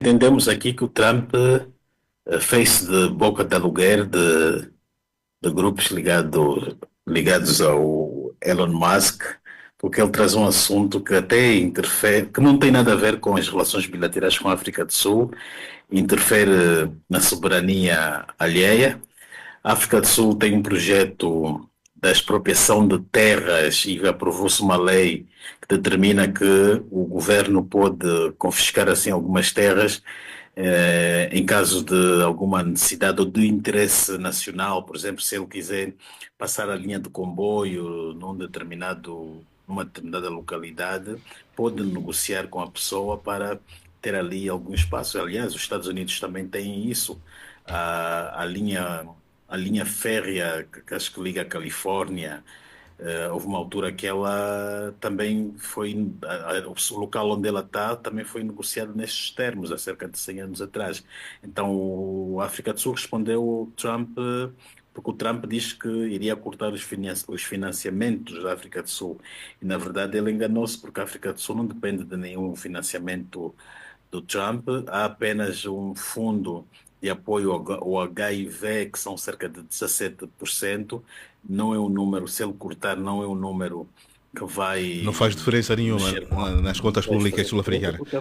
Entendemos aqui que o Trump fez de boca de aluguer de grupos ligados ao Elon Musk, porque ele traz um assunto que até interfere, que não tem nada a ver com as relações bilaterais com a África do Sul, interfere na soberania alheia. A África do Sul tem um projeto da expropriação de terras e aprovou-se uma lei que determina que o governo pode confiscar assim algumas terras em caso de alguma necessidade ou de interesse nacional, por exemplo, se ele quiser passar a linha de comboio numa determinada localidade, pode negociar com a pessoa para ter ali algum espaço. Aliás, os Estados Unidos também têm isso. A, a linha, a linha férrea que acho que liga a Califórnia, houve uma altura que ela também foi, o local onde ela está também foi negociado nestes termos, há cerca de 100 anos atrás. Então, a África do Sul respondeu ao Trump, porque o Trump diz que iria cortar os financiamentos da África do Sul. E, na verdade, ele enganou-se, porque a África do Sul não depende de nenhum financiamento do Trump, há apenas um fundo de apoio ao HIV, que são cerca de 17%. Não é um número, se ele cortar, não é um número que Não faz vai diferença nenhuma mexer com a nas contas públicas sul-africanas. porque a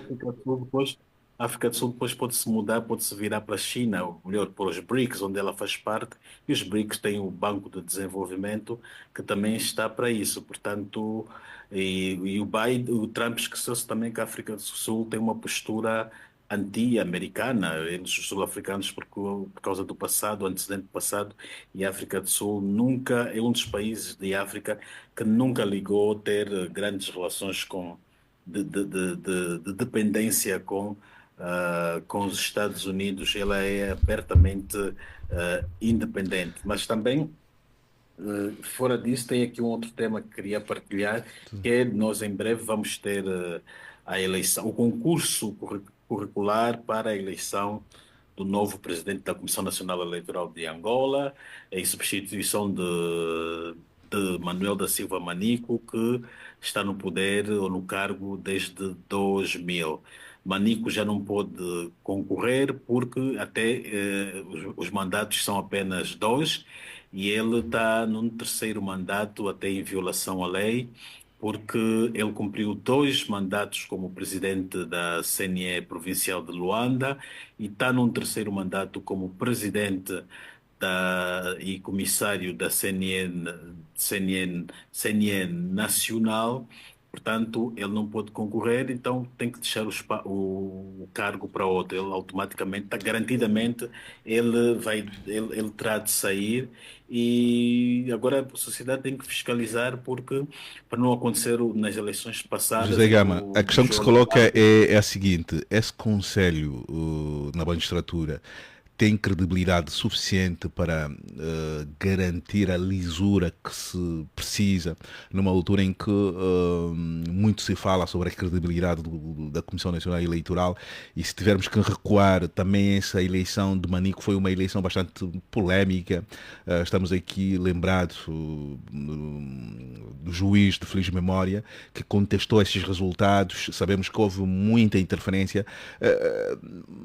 África do Sul depois pode-se mudar, pode-se virar para a China, ou melhor, para os BRICS, onde ela faz parte, e os BRICS têm o Banco de Desenvolvimento, que também está para isso. Portanto, e o Trump esqueceu-se também que a África do Sul tem uma postura anti-americana, eles, os sul-africanos, por causa do passado, o antecedente passado, e a África do Sul nunca, é um dos países de África que nunca ligou ter grandes relações de dependência com os Estados Unidos. Ela é abertamente independente, mas também fora disso, tem aqui um outro tema que queria partilhar, que é nós em breve vamos ter a eleição, o concurso curricular para a eleição do novo presidente da Comissão Nacional Eleitoral de Angola, em substituição de Manuel da Silva Manico, que está no poder ou no cargo desde 2000. Manico já não pôde concorrer porque até os mandatos são apenas dois e ele está num terceiro mandato, até em violação à lei, porque ele cumpriu dois mandatos como presidente da CNE Provincial de Luanda e está num terceiro mandato como presidente e comissário da CNE Nacional. Portanto, ele não pode concorrer, então tem que deixar o cargo para outro. Ele automaticamente, garantidamente, ele terá de sair e agora a sociedade tem que fiscalizar porque para não acontecer nas eleições passadas José em que Gama, a o questão que se João coloca Lourenço. é a seguinte: esse conselho na magistratura tem credibilidade suficiente para garantir a lisura que se precisa numa altura em que muito se fala sobre a credibilidade da Comissão Nacional Eleitoral, e se tivermos que recuar também essa eleição de Manico foi uma eleição bastante polémica. Estamos aqui lembrados do juiz de feliz memória que contestou esses resultados. Sabemos que houve muita interferência.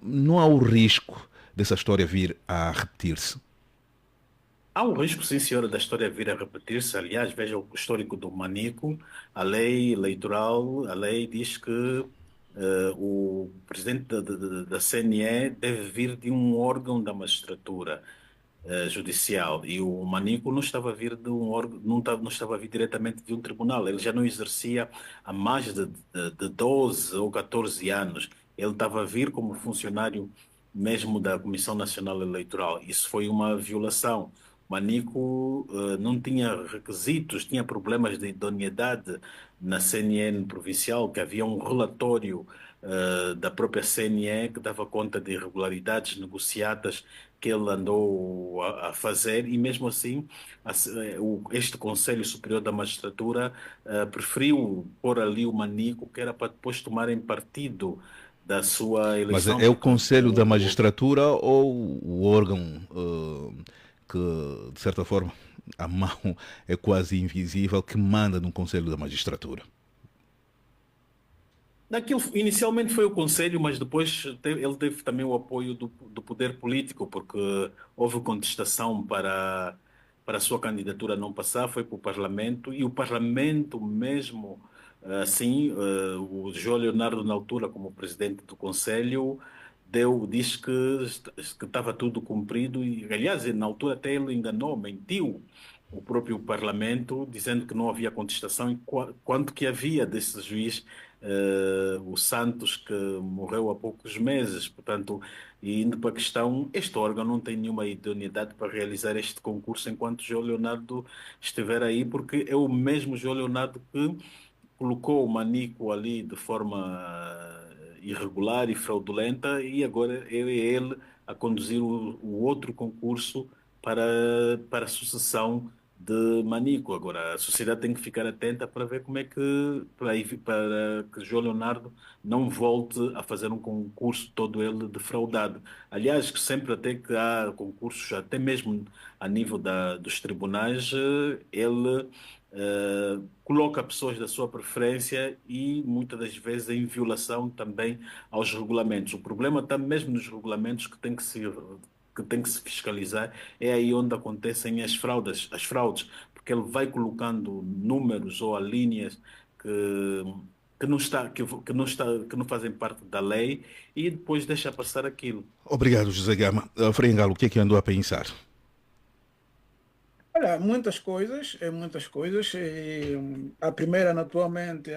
Não há o risco dessa história vir a repetir-se? Há um risco, sim, senhora, da história vir a repetir-se. Aliás, veja o histórico do Manico. A lei eleitoral, a lei diz que o presidente da CNE deve vir de um órgão da magistratura judicial. E o Manico não estava a vir de um órgão, não estava a vir diretamente de um tribunal. Ele já não exercia há mais de 12 ou 14 anos. Ele estava a vir como funcionário mesmo da Comissão Nacional Eleitoral. Isso foi uma violação. Manico não tinha requisitos, tinha problemas de idoneidade na CNN provincial, que havia um relatório da própria CNE que dava conta de irregularidades negociadas que ele andou a fazer e mesmo assim este Conselho Superior da Magistratura preferiu pôr ali o Manico que era para depois tomarem partido da sua Mas eleição, é o porque Conselho da Magistratura ou o órgão que, de certa forma, a mão é quase invisível que manda no Conselho da Magistratura? Naquilo, inicialmente foi o Conselho, mas depois ele teve também o apoio do poder político, porque houve contestação para a sua candidatura não passar, foi para o Parlamento, e o Parlamento mesmo, assim, o João Leonardo, na altura, como presidente do Conselho, disse que estava tudo cumprido, e aliás, na altura até ele enganou, mentiu o próprio Parlamento, dizendo que não havia contestação, quanto que havia desse juiz o Santos, que morreu há poucos meses. Portanto, e indo para a questão, este órgão não tem nenhuma idoneidade para realizar este concurso enquanto João Leonardo estiver aí, porque é o mesmo João Leonardo que colocou o Manico ali de forma irregular e fraudulenta, e agora é ele a conduzir o outro concurso para a sucessão de Manico. Agora, a sociedade tem que ficar atenta para ver como é que, para que João Leonardo não volte a fazer um concurso todo ele defraudado. Aliás, que sempre até que há concursos, até mesmo a nível dos tribunais, ele coloca pessoas da sua preferência e muitas das vezes em violação também aos regulamentos. O problema está mesmo nos regulamentos que tem que se fiscalizar, é aí onde acontecem as fraudes, porque ele vai colocando números ou linhas que que não fazem parte da lei e depois deixa passar aquilo. Obrigado, José Gama. Frei Engalo, o que é que andou a pensar? Olha, muitas coisas, muitas coisas. A primeira, naturalmente,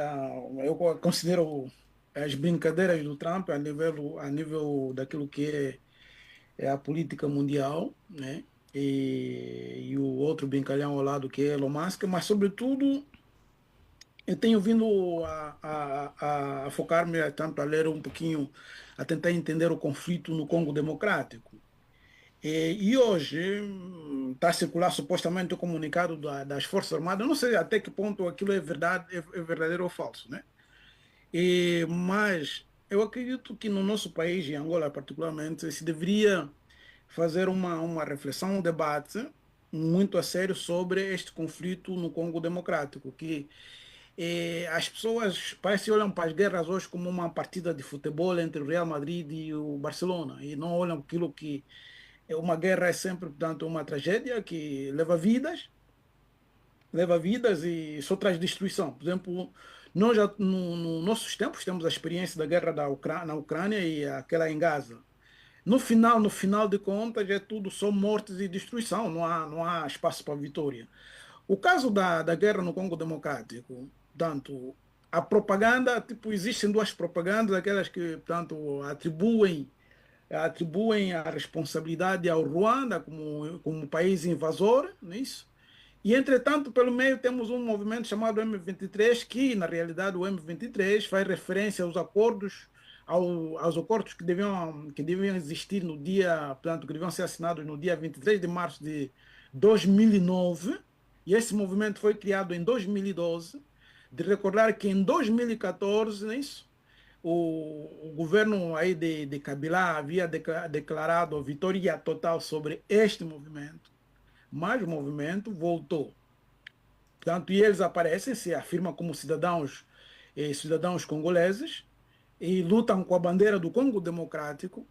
eu considero as brincadeiras do Trump a nível daquilo que é a política mundial, né? E o outro brincalhão ao lado que é Elon Musk, mas, sobretudo, eu tenho vindo a focar-me tanto a ler um pouquinho, a tentar entender o conflito no Congo Democrático. E hoje está a circular supostamente o comunicado das Forças Armadas. Eu não sei até que ponto aquilo é verdade, é verdadeiro ou falso, né? Mas eu acredito que no nosso país, em Angola particularmente, se deveria fazer uma reflexão, um debate muito a sério sobre este conflito no Congo Democrático, que as pessoas parece que olham para as guerras hoje como uma partida de futebol entre o Real Madrid e o Barcelona, e não olham aquilo que uma guerra é sempre, portanto, uma tragédia que leva vidas e só traz destruição. Por exemplo, nós já no nossos tempos temos a experiência da guerra na Ucrânia e aquela em Gaza. No final de contas, é tudo só mortes e destruição, não há espaço para vitória. O caso da guerra no Congo Democrático, portanto, a propaganda, tipo, existem duas propagandas, aquelas que, portanto, atribuem a responsabilidade ao Ruanda como país invasor, não é isso? E, entretanto, pelo meio temos um movimento chamado M23, que, na realidade, o M23 faz referência aos acordos que deviam existir no dia, portanto, que deviam ser assinados no dia 23 de março de 2009, e esse movimento foi criado em 2012, de recordar que em 2014, não é isso? O governo aí de Kabila havia declarado vitória total sobre este movimento, mas o movimento voltou. Portanto, e eles aparecem, se afirmam como cidadãos congoleses, e lutam com a bandeira do Congo Democrático.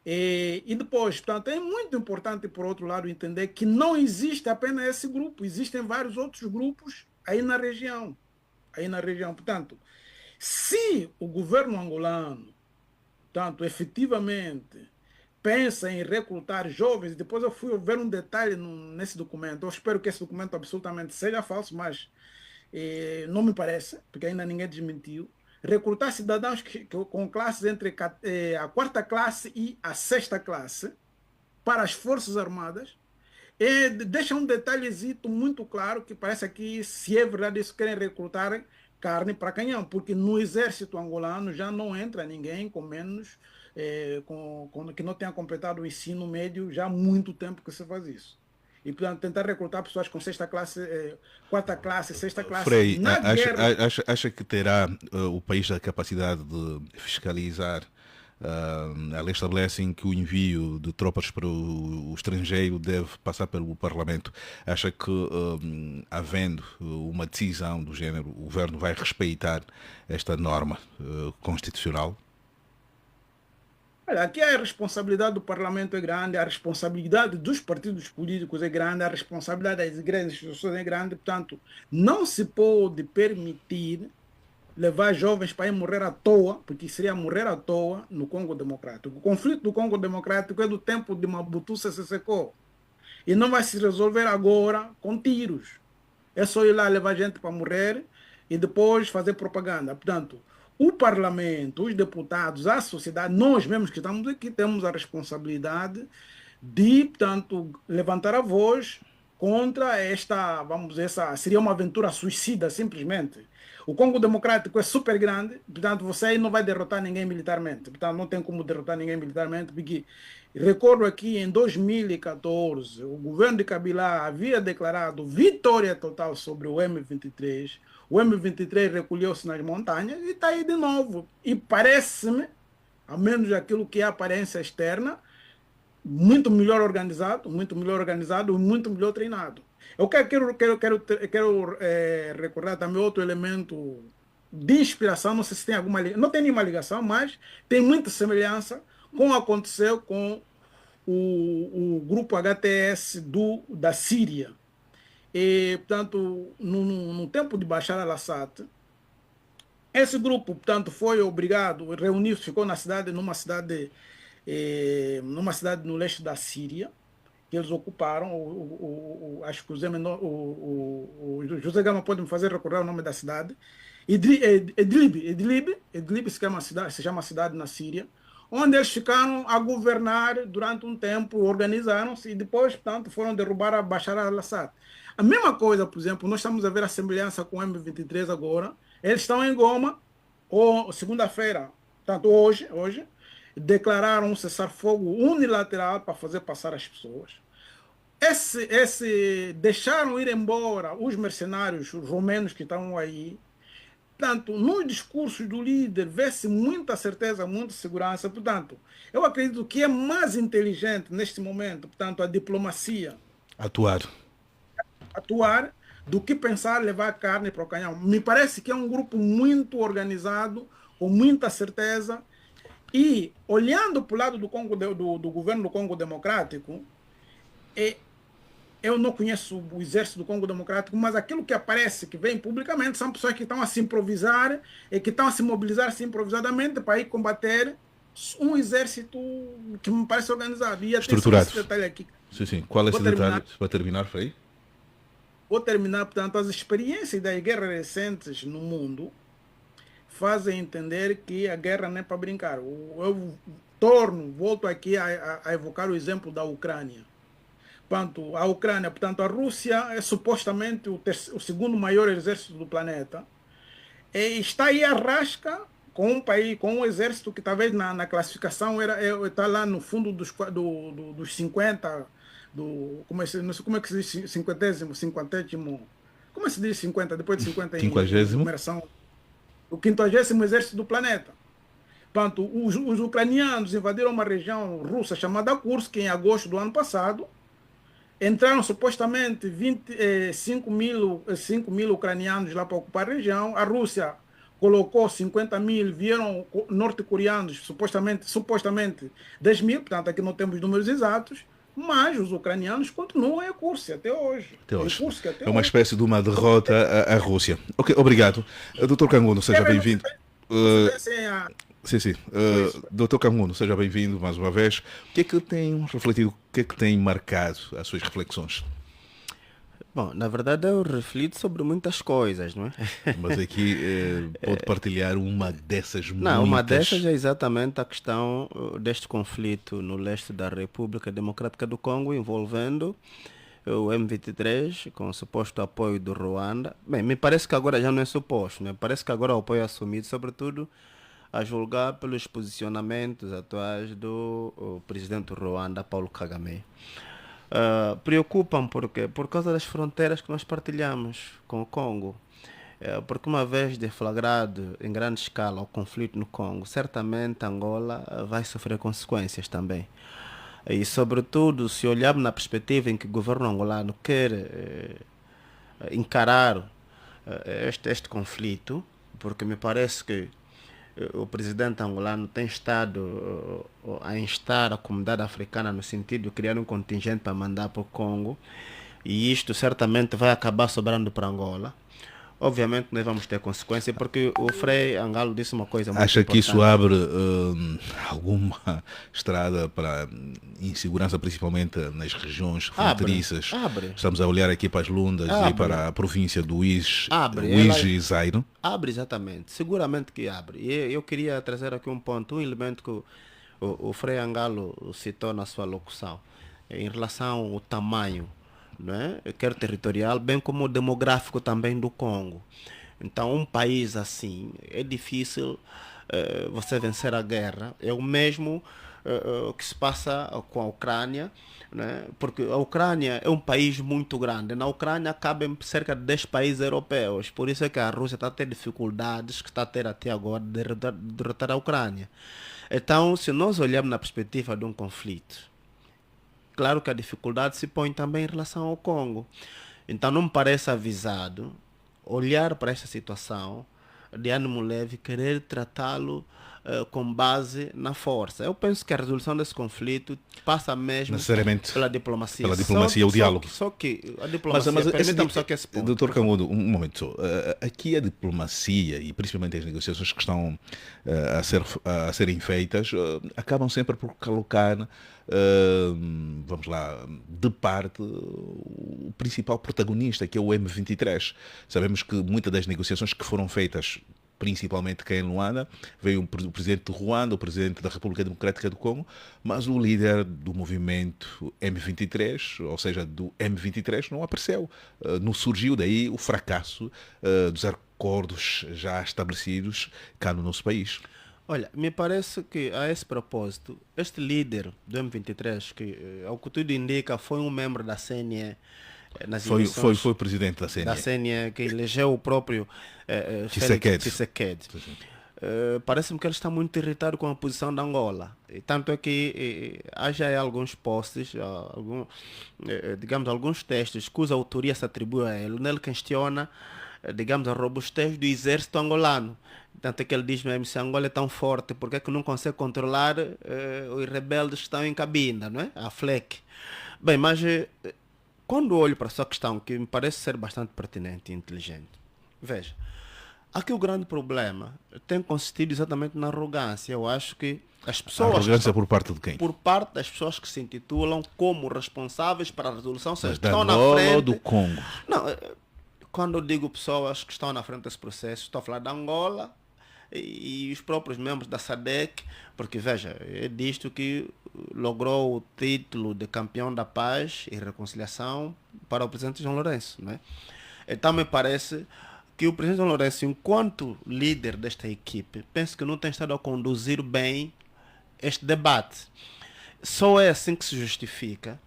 E depois, portanto, é muito importante, por outro lado, entender que não existe apenas esse grupo, existem vários outros grupos aí na região. Aí na região. Portanto, se o governo angolano, tanto efetivamente, pensa em recrutar jovens, depois eu fui ver um detalhe nesse documento, eu espero que esse documento absolutamente seja falso, mas não me parece, porque ainda ninguém desmentiu, recrutar cidadãos com classes entre a quarta classe e a sexta classe para as Forças Armadas, e deixa um detalhezito muito claro que parece aqui, se é verdade isso, querem recrutar carne para canhão, porque no exército angolano já não entra ninguém com menos, que não tenha completado o ensino médio, já há muito tempo que se faz isso. E, portanto, tentar recrutar pessoas com sexta classe, quarta classe, sexta classe, Frei, na acha, guerra. acha, acha que terá o país a capacidade de fiscalizar A lei estabelece que o envio de tropas para o estrangeiro deve passar pelo Parlamento. Acha que, havendo uma decisão do género, o governo vai respeitar esta norma constitucional? Olha, aqui a responsabilidade do Parlamento é grande, a responsabilidade dos partidos políticos é grande, a responsabilidade das igrejas e instituições é grande, portanto, não se pode permitir levar jovens para ir morrer à toa, porque seria morrer à toa no Congo Democrático. O conflito do Congo Democrático é do tempo de Mobutu Sese Seko e não vai se resolver agora com tiros. É só ir lá levar gente para morrer e depois fazer propaganda. Portanto, o parlamento, os deputados, a sociedade, nós mesmos que estamos aqui, temos a responsabilidade de, portanto, levantar a voz contra esta, vamos dizer, seria uma aventura suicida, simplesmente. O Congo Democrático é super grande, portanto, você aí não vai derrotar ninguém militarmente. Portanto, não tem como derrotar ninguém militarmente, porque recordo aqui em 2014, o governo de Kabila havia declarado vitória total sobre o M23. O M23 recolheu-se nas montanhas e está aí de novo. E parece-me, ao menos aquilo que é a aparência externa, muito melhor organizado e muito melhor treinado. Eu quero recordar também outro elemento de inspiração, não sei se tem alguma ligação, não tem nenhuma ligação, mas tem muita semelhança com o que aconteceu com o grupo HTS da Síria. E, portanto, no tempo de Bashar al-Assad, esse grupo, portanto, foi obrigado, reuniu-se, ficou numa cidade no leste da Síria, que eles ocuparam. Acho que o José Gama pode me fazer recordar o nome da cidade. Idlib se chama cidade na Síria, onde eles ficaram a governar durante um tempo, organizaram-se e depois, portanto, foram derrubar a Bashar al-Assad. A mesma coisa, por exemplo, nós estamos a ver a semelhança com o M23 agora. Eles estão em Goma, ou segunda-feira, portanto, hoje, declararam um cessar-fogo unilateral para fazer passar as pessoas. Deixaram ir embora os mercenários romenos que estavam aí. Portanto, nos discursos do líder vê-se muita certeza, muita segurança. Portanto, eu acredito que é mais inteligente neste momento, portanto, a diplomacia Atuar do que pensar levar carne para o canhão. Me parece que é um grupo muito organizado, com muita certeza. E, olhando para o lado do governo do Congo Democrático, eu não conheço o exército do Congo Democrático, mas aquilo que aparece, que vem publicamente, são pessoas que estão a se improvisar e que estão a se mobilizar assim, improvisadamente para ir combater um exército que me parece organizado. E estruturado. Esse detalhe aqui. Sim. Qual é esse detalhe? Para terminar, Frei? Vou terminar, portanto, as experiências das guerras recentes no mundo fazem entender que a guerra não é para brincar. Eu volto aqui a evocar o exemplo da Ucrânia. Portanto, a Ucrânia, portanto, a Rússia é supostamente o segundo maior exército do planeta. E está aí a rasca com um país, com um exército que talvez na classificação está lá no fundo dos 50, não sei como é que se diz, 50, como é que se diz 50, depois de 50 em numeração? O 50º exército do planeta. Portanto, os ucranianos invadiram uma região russa chamada Kursk em agosto do ano passado. Entraram supostamente 5 mil ucranianos lá para ocupar a região. A Rússia colocou 50 mil, vieram norte-coreanos, supostamente 10 mil, portanto aqui não temos números exatos, mas os ucranianos continuam em Kursk até hoje. É uma espécie de uma derrota à Rússia. Ok, obrigado. Dr. Kangondo, seja bem-vindo. Sim. Dr. Kangondo, seja bem-vindo mais uma vez. O que é que tem refletido, o que é que tem marcado as suas reflexões? Bom, na verdade eu reflito sobre muitas coisas, não é? Mas aqui pode partilhar uma dessas muitas... Não, uma dessas é exatamente a questão deste conflito no leste da República Democrática do Congo, envolvendo o M23, com o suposto apoio do Ruanda. Bem, me parece que agora já não é suposto, me parece que agora o apoio é assumido, sobretudo a julgar pelos posicionamentos atuais do presidente do Ruanda, Paulo Kagame. Preocupam por causa das fronteiras que nós partilhamos com o Congo. Porque uma vez deflagrado em grande escala o conflito no Congo, certamente Angola vai sofrer consequências também. E, sobretudo, se olharmos na perspectiva em que o governo angolano quer encarar este conflito, porque me parece que o presidente angolano tem estado a instar a comunidade africana no sentido de criar um contingente para mandar para o Congo, e isto certamente vai acabar sobrando para Angola. Obviamente nós vamos ter consequências, porque o Frei Angalo disse uma coisa muito Acha importante. que isso abre alguma estrada para insegurança, principalmente nas regiões fronteiriças? Abre. Estamos a olhar aqui para as Lundas e para a província do Uís e Zaire. Abre, exatamente. Seguramente que abre. E eu queria trazer aqui um ponto, um elemento que o Frei Angalo citou na sua locução, em relação ao tamanho, não é? Quer territorial, bem como demográfico também do Congo. Então, um país assim, é difícil você vencer a guerra. É o mesmo que se passa com a Ucrânia, né? Porque a Ucrânia é um país muito grande. Na Ucrânia cabem cerca de 10 países europeus. Por isso é que a Rússia está a ter dificuldades, que está a ter até agora, de derrotar a Ucrânia. Então, se nós olharmos na perspectiva de um conflito, claro que a dificuldade se põe também em relação ao Congo. Então não me parece avisado olhar para esta situação de ânimo leve, querer tratá-lo com base na força. Eu penso que a resolução desse conflito passa mesmo necessariamente pela diplomacia. Pela diplomacia e o diálogo. Só que a diplomacia, permita-me só que esse ponto. Doutor Camudo, um momento só. Aqui a diplomacia e principalmente as negociações que estão a serem feitas acabam sempre por colocar, vamos lá, de parte o principal protagonista, que é o M23. Sabemos que muitas das negociações que foram feitas, principalmente cá em Luanda, veio o presidente de Ruanda, o presidente da República Democrática do Congo, mas o líder do movimento M23, ou seja, do M23, não apareceu. Não surgiu daí o fracasso dos acordos já estabelecidos cá no nosso país. Olha, me parece que a esse propósito, este líder do M23, que ao que tudo indica foi um membro da CNE, foi o presidente da CNE. Da CNE, que elegeu o próprio Tshisekedi. Parece-me que ele está muito irritado com a posição da Angola. E tanto é que há já alguns posts, digamos, alguns textos cuja autoria se atribui a ele, nele questiona, digamos, a robustez do exército angolano. Tanto é que ele diz mesmo, se a Angola é tão forte, por que não consegue controlar os rebeldes que estão em Cabinda, não é? A FLEC. Bem, mas quando olho para essa questão, que me parece ser bastante pertinente e inteligente, veja, aqui o grande problema tem consistido exatamente na arrogância. Eu acho que as pessoas... A arrogância por parte de quem? Por parte das pessoas que se intitulam como responsáveis para a resolução, ou seja, Mas que estão da na Angola frente... ou do Congo? Não, quando eu digo pessoas que estão na frente desse processo, estou a falar da Angola e os próprios membros da SADC, porque veja, é disto que logrou o título de campeão da paz e reconciliação para o presidente João Lourenço, não é? Então me parece que o presidente João Lourenço, enquanto líder desta equipe, penso que não tem estado a conduzir bem este debate. Só é assim que se justifica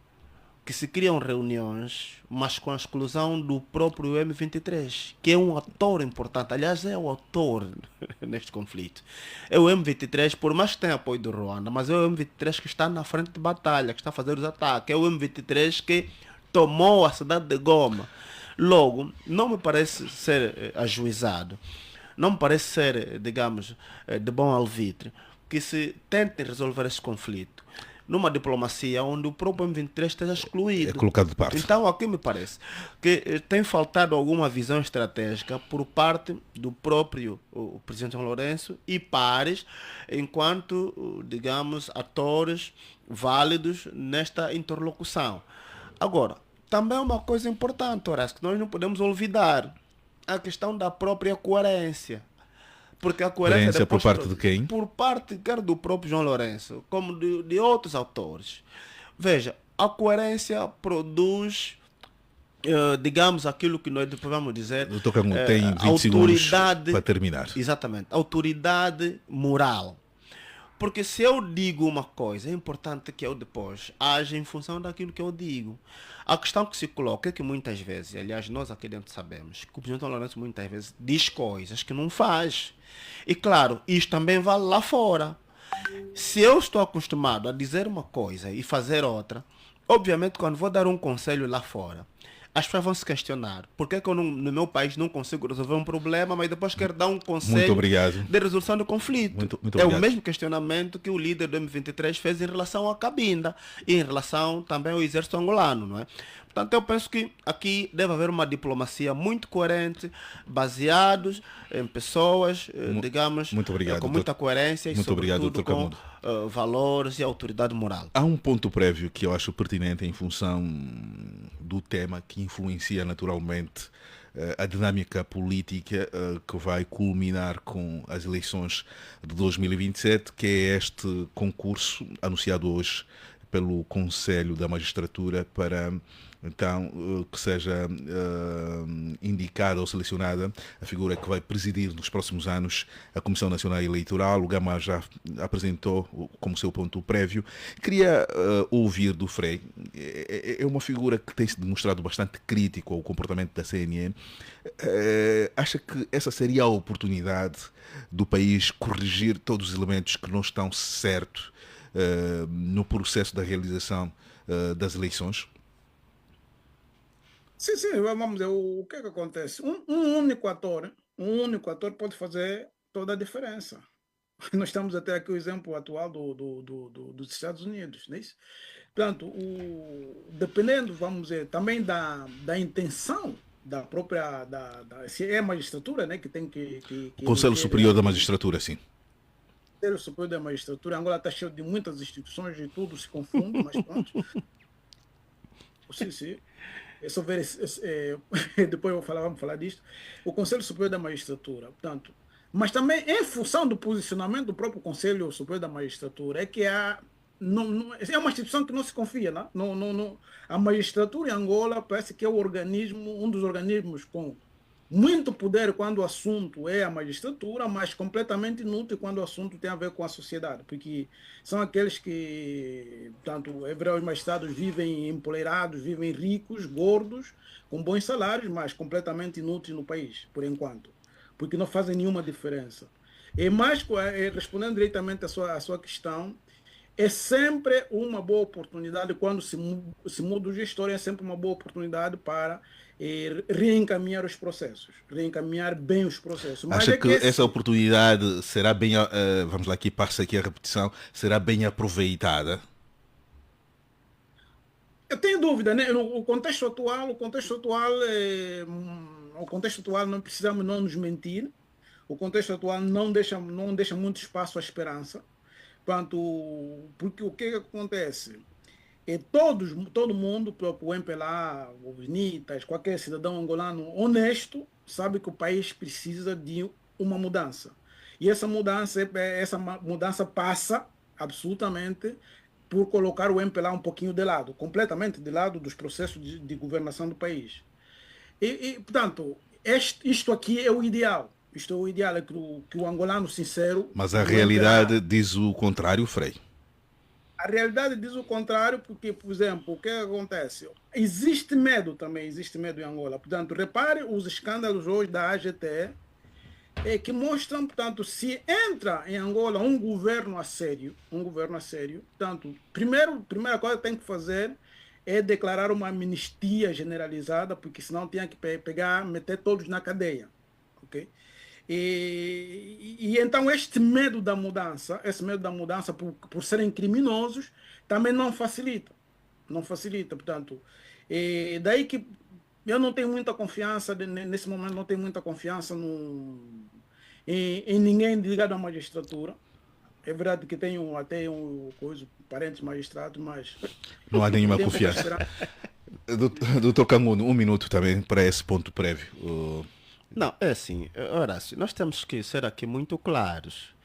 que se criam reuniões, mas com a exclusão do próprio M23, que é um ator importante. Aliás, é o ator neste conflito. É o M23, por mais que tenha apoio do Ruanda, mas é o M23 que está na frente de batalha, que está a fazer os ataques. É o M23 que tomou a cidade de Goma. Logo, não me parece ser ajuizado, não me parece ser, digamos, de bom alvitre, que se tente resolver esse conflito numa diplomacia onde o próprio M23 esteja excluído. É colocado de parte. Então, aqui me parece que tem faltado alguma visão estratégica por parte do próprio o presidente João Lourenço e pares, enquanto, digamos, atores válidos nesta interlocução. Agora, também é uma coisa importante, Horácio, que nós não podemos olvidar a questão da própria coerência. Porque a coerência por parte de quem? Por parte quer do próprio João Lourenço, como de outros autores. Veja, a coerência produz, digamos, aquilo que nós vamos dizer... Doutor Camudo, tem 20 segundos para terminar. Exatamente. Autoridade moral. Porque se eu digo uma coisa, é importante que eu depois haja em função daquilo que eu digo. A questão que se coloca é que muitas vezes, aliás, nós aqui dentro sabemos, que o presidente Lourenço muitas vezes diz coisas que não faz. E claro, isto também vale lá fora. Se eu estou acostumado a dizer uma coisa e fazer outra, obviamente quando vou dar um conselho lá fora, as pessoas vão se questionar. Por que é que eu no meu país não consigo resolver um problema, mas depois quero dar um Muito conselho obrigado. de resolução do conflito? Muito É o obrigado. mesmo questionamento que o líder do M23 fez em relação à Cabinda e em relação também ao exército angolano, não é? Portanto, eu penso que aqui deve haver uma diplomacia muito coerente, baseados em pessoas, digamos, muito obrigado, com muita coerência e, muito obrigado, sobretudo, Dr. com Camundo. valores e autoridade moral. Há um ponto prévio que eu acho pertinente em função do tema que influencia naturalmente a dinâmica política que vai culminar com as eleições de 2027, que é este concurso anunciado hoje pelo Conselho da Magistratura para então que seja indicada ou selecionada a figura que vai presidir nos próximos anos a Comissão Nacional Eleitoral. O Gama já apresentou como seu ponto prévio. Queria ouvir do Frei. É uma figura que tem se demonstrado bastante crítico ao comportamento da CNE. Acha que essa seria a oportunidade do país corrigir todos os elementos que não estão certos no processo da realização das eleições? Sim, sim, vamos ver o que é que acontece. Um único ator pode fazer toda a diferença. Nós estamos até aqui o exemplo atual dos Estados Unidos, não é isso? Portanto, dependendo, vamos dizer, também da intenção da própria, se é a magistratura, né, que tem que o Conselho Superior da Magistratura, sim. O Conselho Superior da Magistratura, Angola está cheio de muitas instituições e tudo se confunde, mas pronto. Sim, sim. Depois vamos falar disto. O Conselho Superior da Magistratura, portanto, mas também em função do posicionamento do próprio Conselho Superior da Magistratura, é que é uma instituição que não se confia, né? A magistratura em Angola parece que é um dos organismos com muito poder quando o assunto é a magistratura, mas completamente inútil quando o assunto tem a ver com a sociedade, porque são aqueles que, tanto os magistrados vivem empoleirados, vivem ricos, gordos, com bons salários, mas completamente inúteis no país, por enquanto, porque não fazem nenhuma diferença. Mas, respondendo diretamente à sua questão, é sempre uma boa oportunidade, quando se muda o gestor, é sempre uma boa oportunidade para reencaminhar os processos, reencaminhar bem os processos. Mas acha que essa oportunidade será bem, vamos lá, aqui passa aqui a repetição, será bem aproveitada? Eu tenho dúvida, né? O contexto atual não precisamos não nos mentir. O contexto atual não deixa muito espaço à esperança. Portanto, porque o que acontece? Todo mundo, o MPLA, os NITAs, qualquer cidadão angolano honesto, sabe que o país precisa de uma mudança. E essa mudança passa absolutamente por colocar o MPLA um pouquinho de lado, completamente de lado dos processos de governação do país. Portanto, isto aqui é o ideal. Isto é o ideal, é que o angolano sincero... Mas a realidade diz o contrário, Frei. A realidade diz o contrário, porque, por exemplo, o que acontece? Existe medo em Angola. Portanto, repare os escândalos hoje da AGT, que mostram, portanto, se entra em Angola um governo a sério, portanto, primeira coisa que tem que fazer é declarar uma amnistia generalizada, porque senão tinha que meter todos na cadeia. Ok? E então este medo da mudança por serem criminosos, também não facilita. Portanto, daí que eu não tenho muita confiança, nesse momento não tenho muita confiança em ninguém ligado à magistratura. É verdade que tenho até parentes magistrados, mas... Não há nenhuma confiança. Doutor Camundo, um minuto também para esse ponto prévio. Não, é assim, Horácio, nós temos que ser aqui muito claros.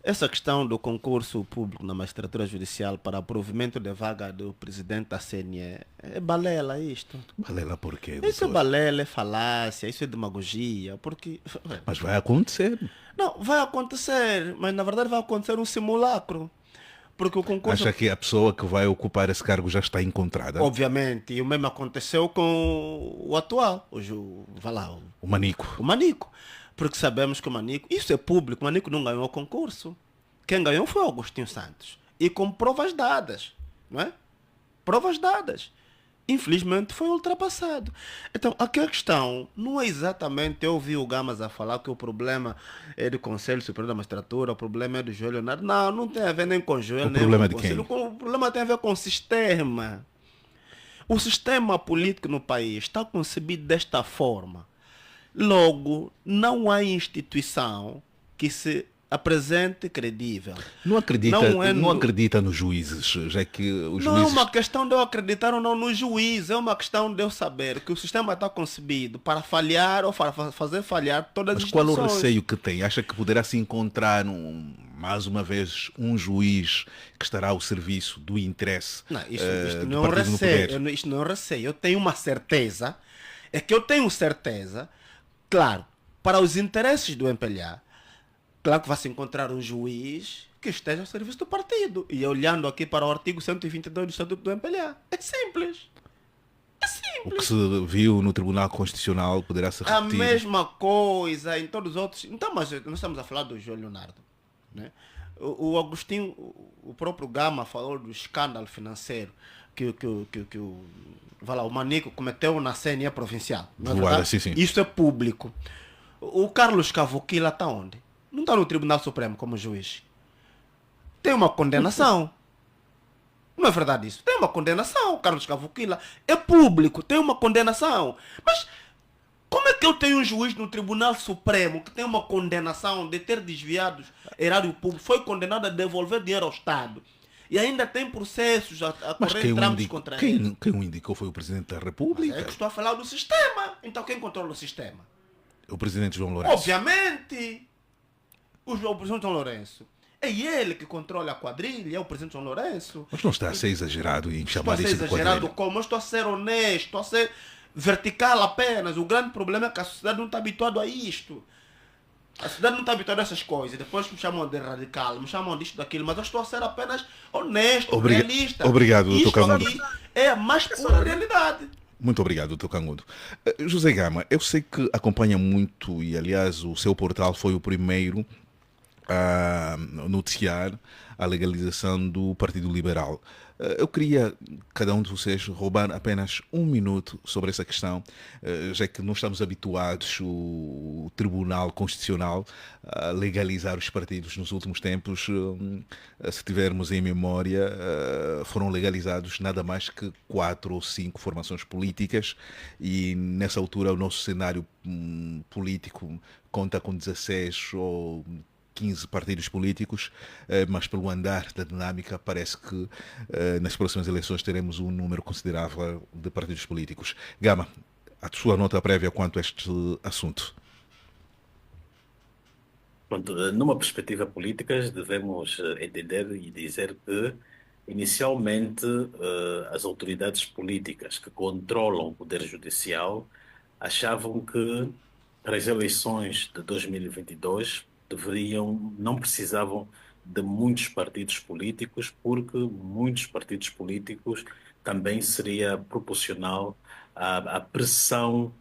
Essa questão do concurso público na magistratura judicial para provimento de vaga do presidente da CNE é balela isto. Balela por quê, doutor? Isso é doutor? balela, é falácia, isso é demagogia, porque... Mas vai acontecer. Não, Não, vai acontecer, mas na verdade vai acontecer um simulacro. Porque o concurso, Acha que a pessoa que vai ocupar esse cargo já está encontrada? obviamente, e o mesmo aconteceu com o atual, vai lá, O Manico. o Manico. Porque sabemos que o Manico, isso é público, o Manico não ganhou o concurso. Quem ganhou foi o Agostinho Santos. E com provas dadas, não é? Provas dadas. Infelizmente foi ultrapassado. Então, aqui a questão não é exatamente, eu ouvi o Gamas a falar que o problema é do Conselho Superior da Magistratura, o problema é do João Leonardo. Não, não tem a ver nem com o Joel, O nem problema é com de o Conselho. quem? O problema tem a ver com o sistema. O sistema político no país está concebido desta forma. Logo, não há instituição que se apresente credível. Não acredita, Não é não no- acredita nos juízes, já que os Não é juízes... uma questão de eu acreditar ou não no juiz, é uma questão de eu saber que o sistema está concebido para falhar ou para fazer falhar todas as Mas qual o instituições. receio que tem? Acha que poderá se encontrar, mais uma vez, um juiz que estará ao serviço do interesse Não, isto do não é um partido no receio, poder? isto não é um receio. Eu tenho uma certeza, é que eu tenho certeza, claro, para os interesses do MPLA, claro que vai se encontrar um juiz que esteja ao serviço do partido. E olhando aqui para o artigo 122 do Estatuto do MPLA, é simples. É O que simples. se viu no Tribunal Constitucional poderá se A repetir. mesma coisa em todos os outros. Então, mas nós estamos a falar do João Leonardo. Né? O Agostinho, o próprio Gama falou do escândalo financeiro que vai lá, o Manico cometeu na CNE provincial. Não é Voada, verdade? sim, sim. Isso é público. O Carlos Cavoquila está onde? Não está no Tribunal Supremo como juiz. Tem uma condenação. Não é verdade isso? Tem uma condenação, Carlos Cavoquila. É público, tem uma condenação. Mas como é que eu tenho um juiz no Tribunal Supremo que tem uma condenação de ter desviado erário público, foi condenado a devolver dinheiro ao Estado e ainda tem processos a Mas correr quem em o, trâmites indicou, contra ele? quem o indicou foi o Presidente da República, É que estou a falar do sistema. Então quem controla o sistema? o Presidente João Lourenço. Obviamente, o presidente João Lourenço. É ele que controla a quadrilha, é o presidente João Lourenço. Mas não está a ser exagerado em Estou a chamar ser isso de exagerado quadrilha. como? Eu estou a ser honesto, estou a ser vertical apenas. O grande problema é que a sociedade não está habituada a isto. A sociedade não está habituada a essas coisas. Depois me chamam de radical, me chamam disto, daquilo. Mas eu estou a ser apenas honesto, realista. Obrigado, Dr. Isto Camundo. aqui é a mais pura realidade. Muito obrigado, Dr. Cangudo. José Gama, eu sei que acompanha muito e, aliás, o seu portal foi o primeiro a noticiar a legalização do Partido Liberal. Eu queria, cada um de vocês, roubar apenas um minuto sobre essa questão, já que não estamos habituados, o Tribunal Constitucional, a legalizar os partidos nos últimos tempos. Se tivermos em memória, foram legalizados nada mais que 4 ou 5 formações políticas e, nessa altura, o nosso cenário político conta com 16 ou 15 partidos políticos, mas pelo andar da dinâmica parece que nas próximas eleições teremos um número considerável de partidos políticos. Gama, a sua nota prévia quanto a este assunto? Pronto, numa perspectiva política, devemos entender e dizer que, inicialmente, as autoridades políticas que controlam o Poder Judicial achavam que, para as eleições de 2022, não precisavam de muitos partidos políticos, porque muitos partidos políticos também seria proporcional à pressão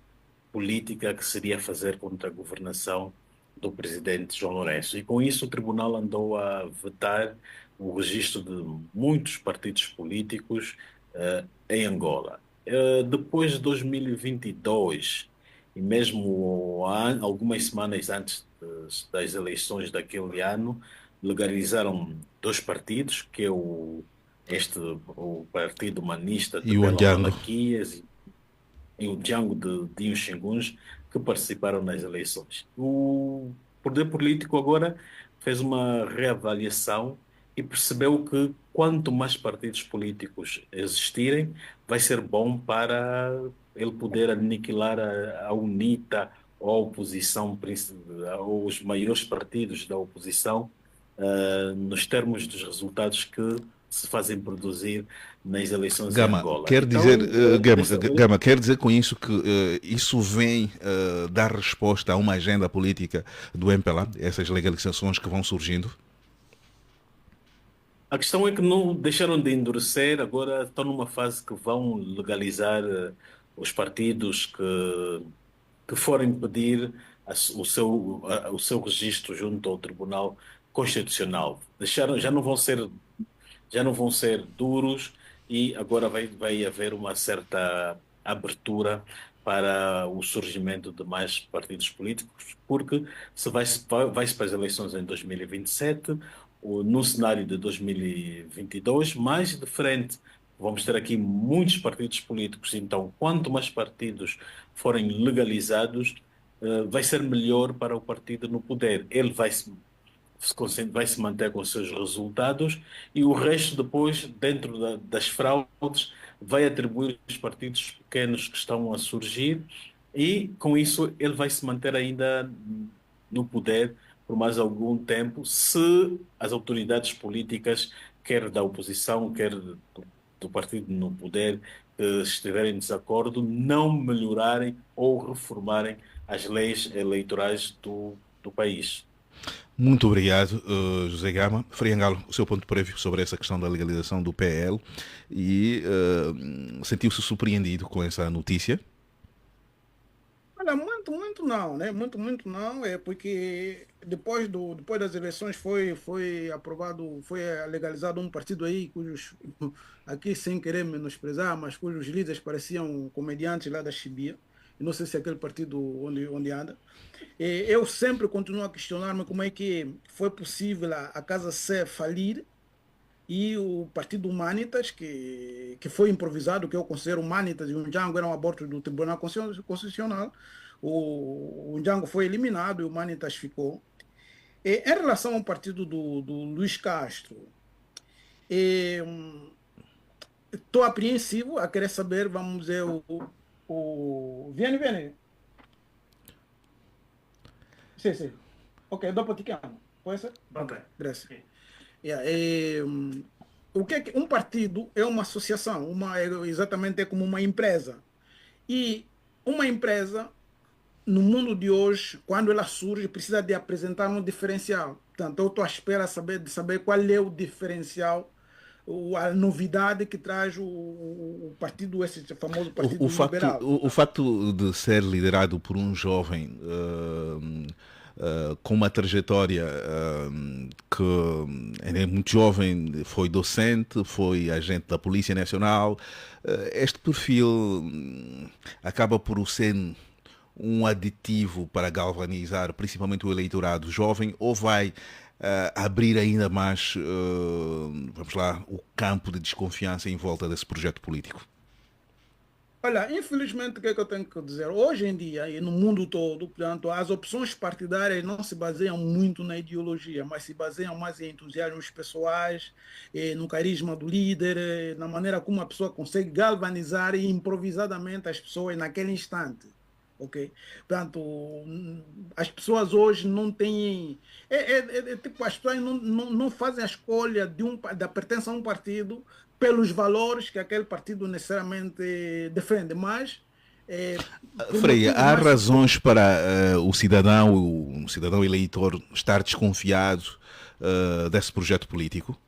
política que seria fazer contra a governação do presidente João Lourenço. E com isso o tribunal andou a vetar o registro de muitos partidos políticos em Angola. Depois de 2022, e mesmo algumas semanas antes das eleições daquele ano, legalizaram 2 partidos, que é o Partido Humanista de E o Bela Ondjango. Malaquias e o Django de Dinho Xinguns, que participaram nas eleições. O poder político agora fez uma reavaliação e percebeu que quanto mais partidos políticos existirem, vai ser bom para ele poder aniquilar a UNITA ou a oposição, ou os maiores partidos da oposição, nos termos dos resultados que se fazem produzir nas eleições em Gama, Angola. quer Então, dizer, dessa- Gama, quer dizer com isso que isso vem dar resposta a uma agenda política do MPLA, essas legalizações que vão surgindo? a questão é que não deixaram de endurecer, agora estão numa fase que vão legalizar os partidos que forem pedir o seu registro junto ao Tribunal Constitucional. Deixaram, já não vão ser duros e agora vai haver uma certa abertura para o surgimento de mais partidos políticos, porque vai-se para as eleições em 2027, no cenário de 2022, mais de frente. Vamos ter aqui muitos partidos políticos, então, quanto mais partidos forem legalizados, vai ser melhor para o partido no poder. Ele vai se manter com os seus resultados e o resto depois, dentro das fraudes, vai atribuir os partidos pequenos que estão a surgir e com isso ele vai se manter ainda no poder por mais algum tempo, se as autoridades políticas, quer da oposição, quer do partido no poder, que estiverem em desacordo, não melhorarem ou reformarem as leis eleitorais do país. Muito obrigado, José Gama. Frei Galo, o seu ponto prévio sobre essa questão da legalização do PL e sentiu-se surpreendido com essa notícia? Olha, muito não, né? Muito não, é porque depois das eleições foi aprovado, foi legalizado um partido aí cujos, aqui sem querer menosprezar, mas cujos líderes pareciam comediantes lá da Chibia. Eu não sei se é aquele partido onde anda. E eu sempre continuo a questionar-me como é que foi possível a Casa C falir e o Partido Humanitas, que foi improvisado, que eu considero Humanitas e o Ndjango eram abortos do Tribunal Constitucional, o Ndjango foi eliminado e o Humanitas ficou. E, em relação ao partido do Luiz Castro, estou apreensivo a querer saber, vamos dizer, Viene. Sim, sim. Ok, dopo ti chiamo. Può essere? Vabbè. Grazie. Yeah, o que é que um partido é uma associação, exatamente é como uma empresa. E uma empresa, no mundo de hoje, quando ela surge, precisa de apresentar um diferencial. Portanto, eu estou à espera de saber qual é o diferencial, a novidade que traz o partido, esse famoso partido liberal. O facto de ser liderado por um jovem com uma trajetória que é muito jovem, foi docente, foi agente da Polícia Nacional, este perfil acaba por ser um aditivo para galvanizar principalmente o eleitorado jovem ou vai abrir ainda mais, vamos lá, o campo de desconfiança em volta desse projeto político? Olha, infelizmente, o que é que eu tenho que dizer? Hoje em dia, e no mundo todo, portanto, as opções partidárias não se baseiam muito na ideologia, mas se baseiam mais em entusiasmos pessoais, no carisma do líder, na maneira como a pessoa consegue galvanizar improvisadamente as pessoas naquele instante. Ok? Portanto, as pessoas hoje não têm. Tipo, as pessoas não fazem a escolha da pertença a um partido pelos valores que aquele partido necessariamente defende, mas. Frei, há razões para o cidadão eleitor estar desconfiado desse projeto político?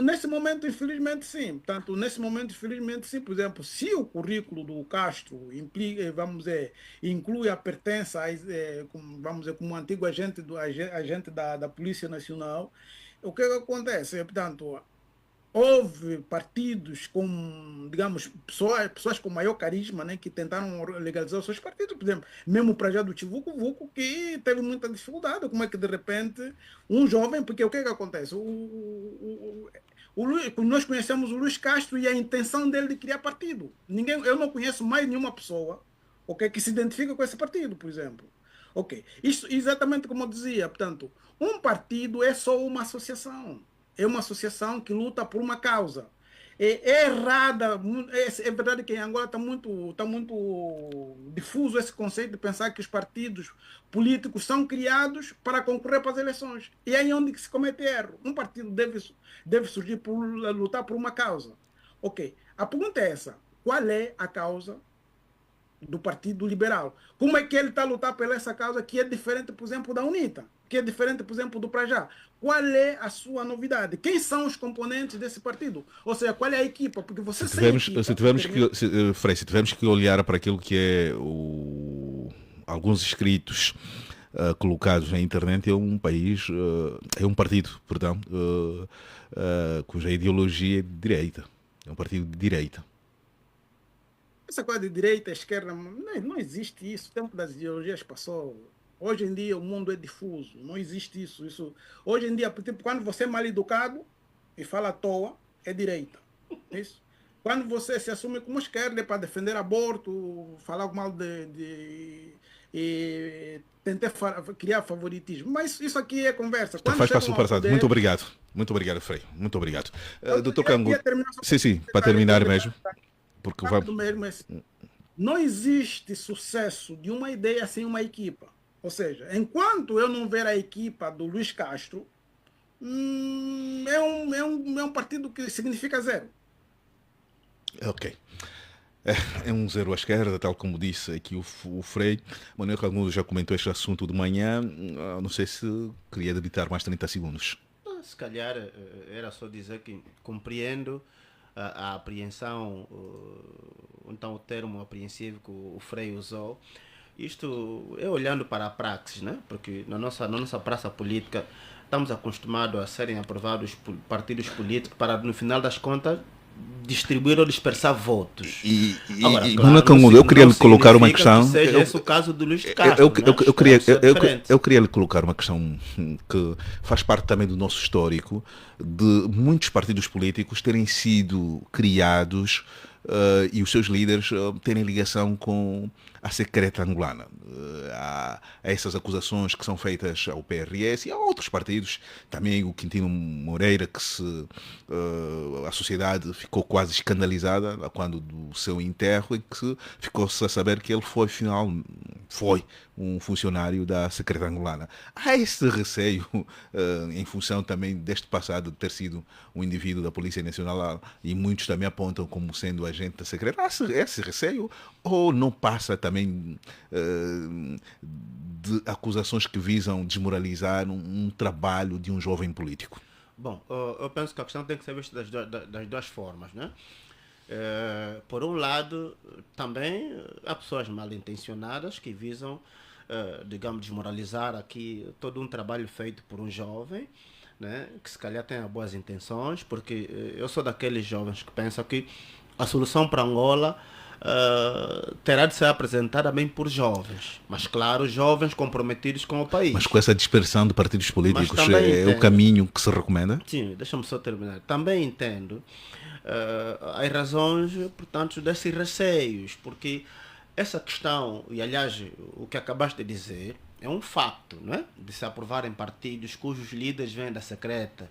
Nesse momento, infelizmente, sim. Portanto, nesse momento, infelizmente, sim. Por exemplo, se o currículo do Castro implica, vamos dizer, inclui a pertença, vamos dizer, como antigo agente da Polícia Nacional, o que acontece? Portanto, houve partidos com, digamos, pessoas com maior carisma, né, que tentaram legalizar os seus partidos, por exemplo, mesmo para já do Chivuco Vuco, que teve muita dificuldade. Como é que de repente um jovem, porque o que é que acontece? Nós conhecemos o Luiz Castro e a intenção dele de criar partido. Eu não conheço mais nenhuma pessoa, okay, que se identifica com esse partido, por exemplo. Ok, isso exatamente como eu dizia, portanto, um partido é só uma associação. É uma associação que luta por uma causa. é errada. É verdade que em Angola tá muito difuso esse conceito de pensar que os partidos políticos são criados para concorrer para as eleições. E é aí onde que se comete erro. Um partido deve surgir por lutar por uma causa. Ok. A pergunta é essa. Qual é a causa do Partido Liberal? Como é que ele está a lutar por essa causa que é diferente, por exemplo, da UNITA? Que é diferente, por exemplo, do Prajá? Qual é a sua novidade? Quem são os componentes desse partido? Ou seja, qual é a equipa? Porque você Frei, se tivermos que olhar para aquilo que é alguns escritos colocados na internet, é um país, é um partido, perdão, cuja ideologia é de direita. É um partido de direita. Essa coisa de direita, esquerda, não existe isso. O tempo das ideologias passou. Hoje em dia o mundo é difuso, não existe isso. Hoje em dia, tipo, quando você é mal educado e fala à toa, é direita. Isso. Quando você se assume como esquerda é para defender aborto, falar mal e tentar criar favoritismo. Mas isso aqui é conversa. Então faz parte do passado. Muito obrigado. Muito obrigado, Frei. Muito obrigado. Doutor Cango. Sim, para terminar mesmo. Porque não existe sucesso de uma ideia sem uma equipa. Ou seja, enquanto eu não ver a equipa do Luiz Castro, é um partido que significa zero. Ok. É um zero à esquerda, tal como disse aqui o Frei. Manuel Cangudo já comentou este assunto de manhã. Não sei se queria debitar mais 30 segundos. Se calhar era só dizer que compreendo a apreensão, então o termo apreensivo que o Frei usou. Isto é olhando para a praxis, né? Porque na nossa praça política estamos acostumados a serem aprovados por partidos políticos para, no final das contas, distribuir ou dispersar votos. Agora, claro, eu queria lhe colocar uma questão. Que seja esse o caso do Luiz Castro. Eu queria lhe colocar uma questão que faz parte também do nosso histórico, de muitos partidos políticos terem sido criados e os seus líderes terem ligação com a secreta angolana. Há essas acusações que são feitas ao PRS e a outros partidos, também o Quintino Moreira, que a sociedade ficou quase escandalizada quando do seu enterro, e que ficou-se a saber que ele foi um funcionário da secreta angolana. Há esse receio, em função também deste passado de ter sido um indivíduo da Polícia Nacional, e muitos também apontam como sendo agente da secreta. Há esse receio, ou não passa também de acusações que visam desmoralizar um trabalho de um jovem político? Bom, eu penso que a questão tem que ser vista das duas formas, né? Por um lado, também há pessoas mal intencionadas que visam, digamos, desmoralizar aqui todo um trabalho feito por um jovem, né, que se calhar tenha boas intenções, porque eu sou daqueles jovens que pensam que a solução para Angola terá de ser apresentada bem por jovens, mas claro, jovens comprometidos com o país. Mas com essa dispersão de partidos políticos, o caminho que se recomenda? Sim, deixa-me só terminar. Também entendo as razões, portanto, desses receios, porque essa questão, e aliás, o que acabaste de dizer, é um facto, não é? De se aprovarem partidos cujos líderes vêm da secreta.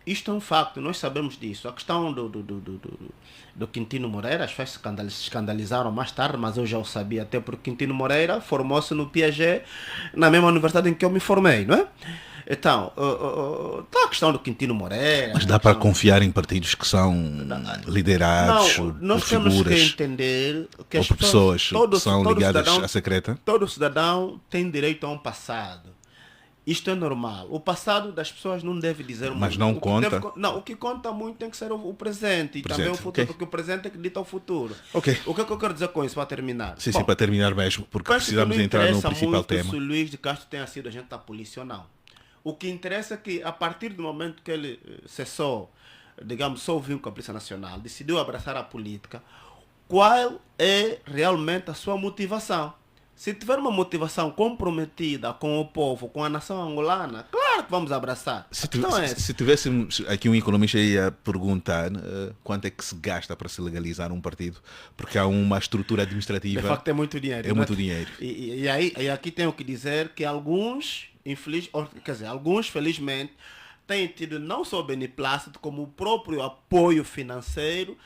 Isto é um facto, nós sabemos disso. A questão do Quintino Moreira, as pessoas se escandalizaram mais tarde, mas eu já o sabia, até porque Quintino Moreira formou-se no Piaget, na mesma universidade em que eu me formei, não é? Então, a questão do Quintino Moreira... Mas dá para confiar em partidos que são liderados nós por temos figuras, que entender que ou por pessoas que são ligadas à secreta? Todo cidadão tem direito a um passado. Isto é normal. O passado das pessoas não deve dizer muito. Mas não conta? O que conta muito tem que ser o presente e também o futuro, okay. Porque o presente é que dita o futuro. Okay. O que é que eu quero dizer com isso, para terminar? Sim, para terminar mesmo, porque precisamos entrar no principal tema. Se o Luiz de Castro tenha sido agente da polícia ou não. O que interessa é que, a partir do momento que ele cessou, digamos, só ouviu com a Polícia Nacional, decidiu abraçar a política, qual é realmente a sua motivação? Se tiver uma motivação comprometida com o povo, com a nação angolana, claro que vamos abraçar. Se tivéssemos aqui um economista, ia perguntar quanto é que se gasta para se legalizar um partido, porque há uma estrutura administrativa. De facto é muito dinheiro. É muito dinheiro. E aqui tenho que dizer que alguns, felizmente, tem tido não só o beneplácito, como o próprio apoio financeiro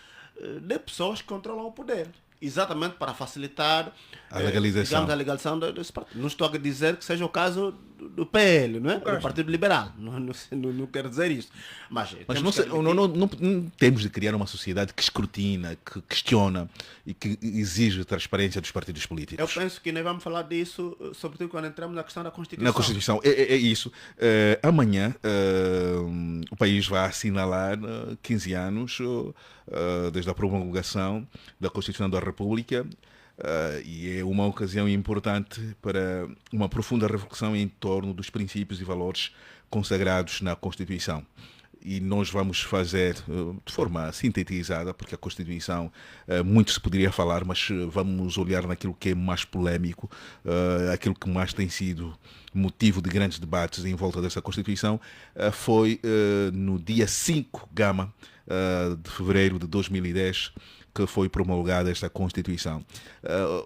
de pessoas que controlam o poder. Exatamente para facilitar a legalização. Digamos, a legalização desse partido. Não estou a dizer que seja o caso do PL, não é? Do Partido Liberal. Não quero dizer isso. Mas não temos de criar uma sociedade que escrutina, que questiona e que exige transparência dos partidos políticos. Eu penso que nós vamos falar disso, sobretudo quando entramos na questão da Constituição. Na Constituição, é isso. Amanhã o país vai assinalar 15 anos desde a promulgação da Constituição da República. E é uma ocasião importante para uma profunda reflexão em torno dos princípios e valores consagrados na Constituição. E nós vamos fazer de forma sintetizada, porque a Constituição muito se poderia falar, mas vamos olhar naquilo que é mais polémico, aquilo que mais tem sido motivo de grandes debates em volta dessa Constituição. Foi no dia 5 de fevereiro de 2010 que foi promulgada esta Constituição.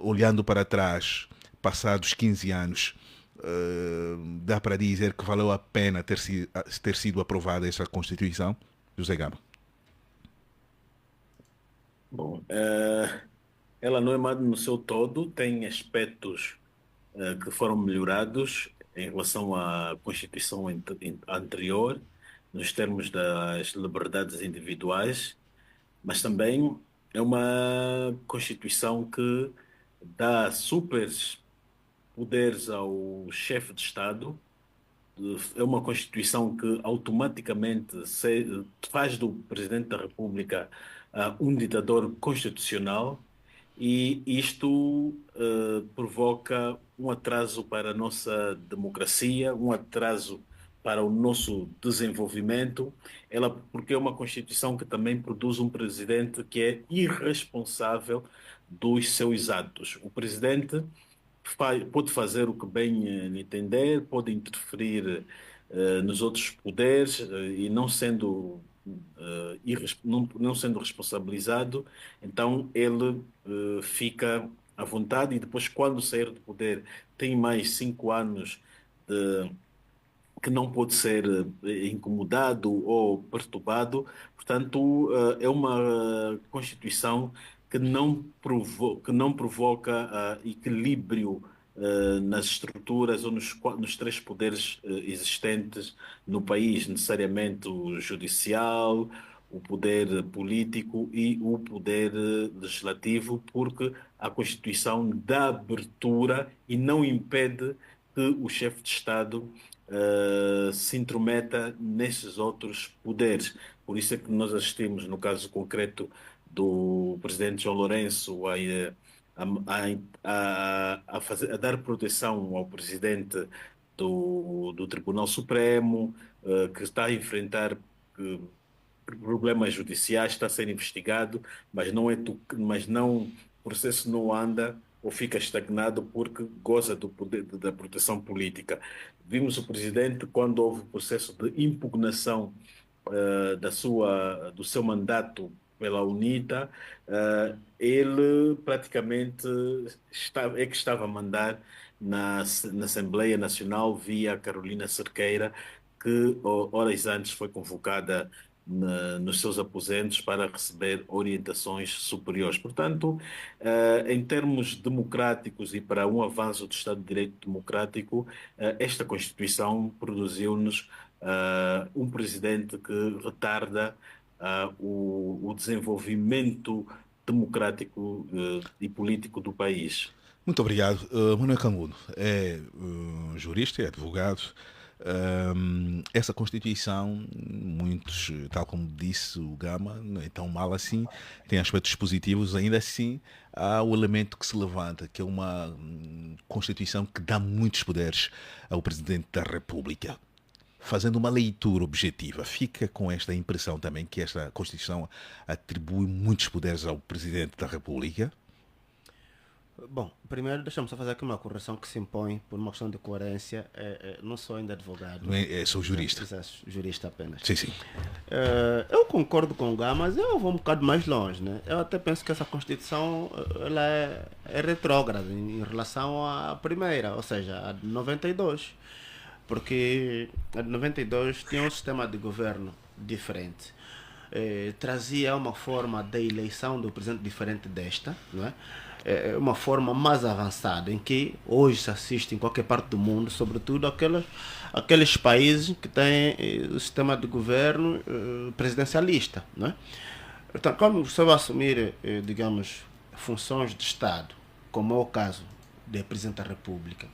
Olhando para trás, passados 15 anos, dá para dizer que valeu a pena ter sido aprovada esta Constituição? José Gama. Bom, ela não é má no seu todo, tem aspectos que foram melhorados em relação à Constituição anterior, nos termos das liberdades individuais, mas também é uma Constituição que dá super poderes ao chefe de Estado. É uma Constituição que automaticamente faz do Presidente da República um ditador constitucional, e isto provoca um atraso para a nossa democracia, um atraso para o nosso desenvolvimento, porque é uma Constituição que também produz um presidente que é irresponsável dos seus atos. O presidente pode fazer o que bem entender, pode interferir nos outros poderes e não sendo responsabilizado, então ele fica à vontade, e depois, quando sair do poder, tem mais 5 anos que não pode ser incomodado ou perturbado. Portanto, é uma Constituição que não provoca equilíbrio nas estruturas ou nos 3 poderes existentes no país, necessariamente o judicial, o poder político e o poder legislativo, porque a Constituição dá abertura e não impede que o chefe de Estado se intrometa nesses outros poderes. Por isso é que nós assistimos, no caso concreto do presidente João Lourenço, a dar proteção ao presidente do Tribunal Supremo, que está a enfrentar problemas judiciais, está a ser investigado, mas o processo não anda ou fica estagnado porque goza do poder da proteção política. Vimos o presidente, quando houve o processo de impugnação do seu mandato pela UNITA, ele praticamente estava a mandar na Assembleia Nacional via Carolina Cerqueira, que horas antes foi convocada nos seus aposentos para receber orientações superiores. Portanto, em termos democráticos e para um avanço do Estado de Direito democrático, esta Constituição produziu-nos um presidente que retarda o desenvolvimento democrático e político do país. Muito obrigado. Manuel Cangudo é jurista, é advogado. Essa Constituição, muitos, tal como disse o Gama, não é tão mal assim, tem aspectos positivos. Ainda assim, há o elemento que se levanta, que é uma Constituição que dá muitos poderes ao Presidente da República. Fazendo uma leitura objetiva, fica com esta impressão também que esta Constituição atribui muitos poderes ao Presidente da República? Bom, primeiro deixa-me só fazer aqui uma correção que se impõe por uma questão de coerência. Não sou ainda advogado. Sou jurista. Jurista apenas. Sim, sim. Eu concordo com o Gá, mas eu vou um bocado mais longe, né? Eu até penso que essa Constituição ela é retrógrada em relação à primeira, ou seja, a de 92. porque a de 92 tinha um sistema de governo diferente. Trazia uma forma de eleição do presidente diferente desta, não é? Uma forma mais avançada, em que hoje se assiste em qualquer parte do mundo, sobretudo aqueles países que têm o sistema de governo presidencialista, não é? Então, quando você vai assumir, digamos, funções de Estado, como é o caso do Presidente da República,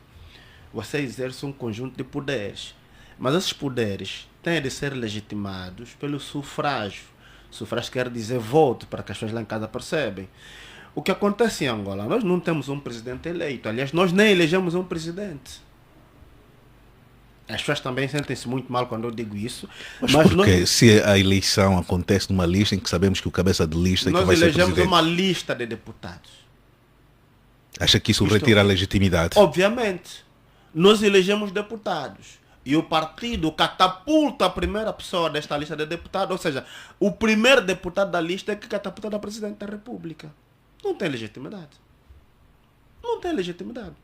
você exerce um conjunto de poderes, mas esses poderes têm de ser legitimados pelo sufrágio. Sufrágio quer dizer voto, para que as pessoas lá em casa percebem. O que acontece em Angola? Nós não temos um presidente eleito. Aliás, nós nem elegemos um presidente. As pessoas também sentem-se muito mal quando eu digo isso. Mas porque se a eleição acontece numa lista em que sabemos que o cabeça de lista é que vai ser presidente? Nós elegemos uma lista de deputados. Acha que isso retira a legitimidade? Obviamente. Nós elegemos deputados. E o partido catapulta a primeira pessoa desta lista de deputados. Ou seja, o primeiro deputado da lista é que catapulta da Presidente da República. Não tem legitimidade. Não tem legitimidade.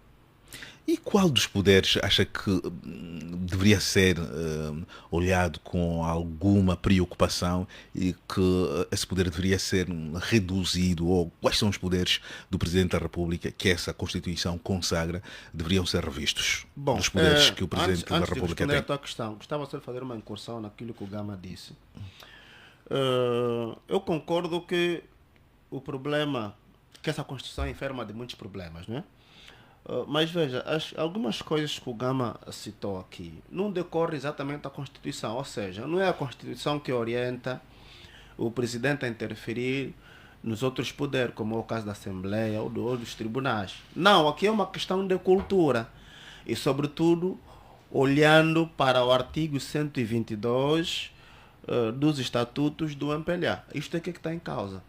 E qual dos poderes acha que deveria ser olhado com alguma preocupação e que esse poder deveria ser reduzido? Ou quais são os poderes do Presidente da República que essa Constituição consagra deveriam ser revistos? Bom, dos poderes que o Presidente da República tem. Antes de responder tem. a tua questão, gostava de fazer uma incursão naquilo que o Gama disse. Eu concordo que o problema, que essa Constituição é enferma de muitos problemas, não é? Mas veja, algumas coisas que o Gama citou aqui não decorrem exatamente da Constituição, ou seja, não é a Constituição que orienta o Presidente a interferir nos outros poderes, como é o caso da Assembleia ou dos tribunais. Não, aqui é uma questão de cultura e, sobretudo, olhando para o artigo 122 dos estatutos do MPLA. Isto é que está em causa.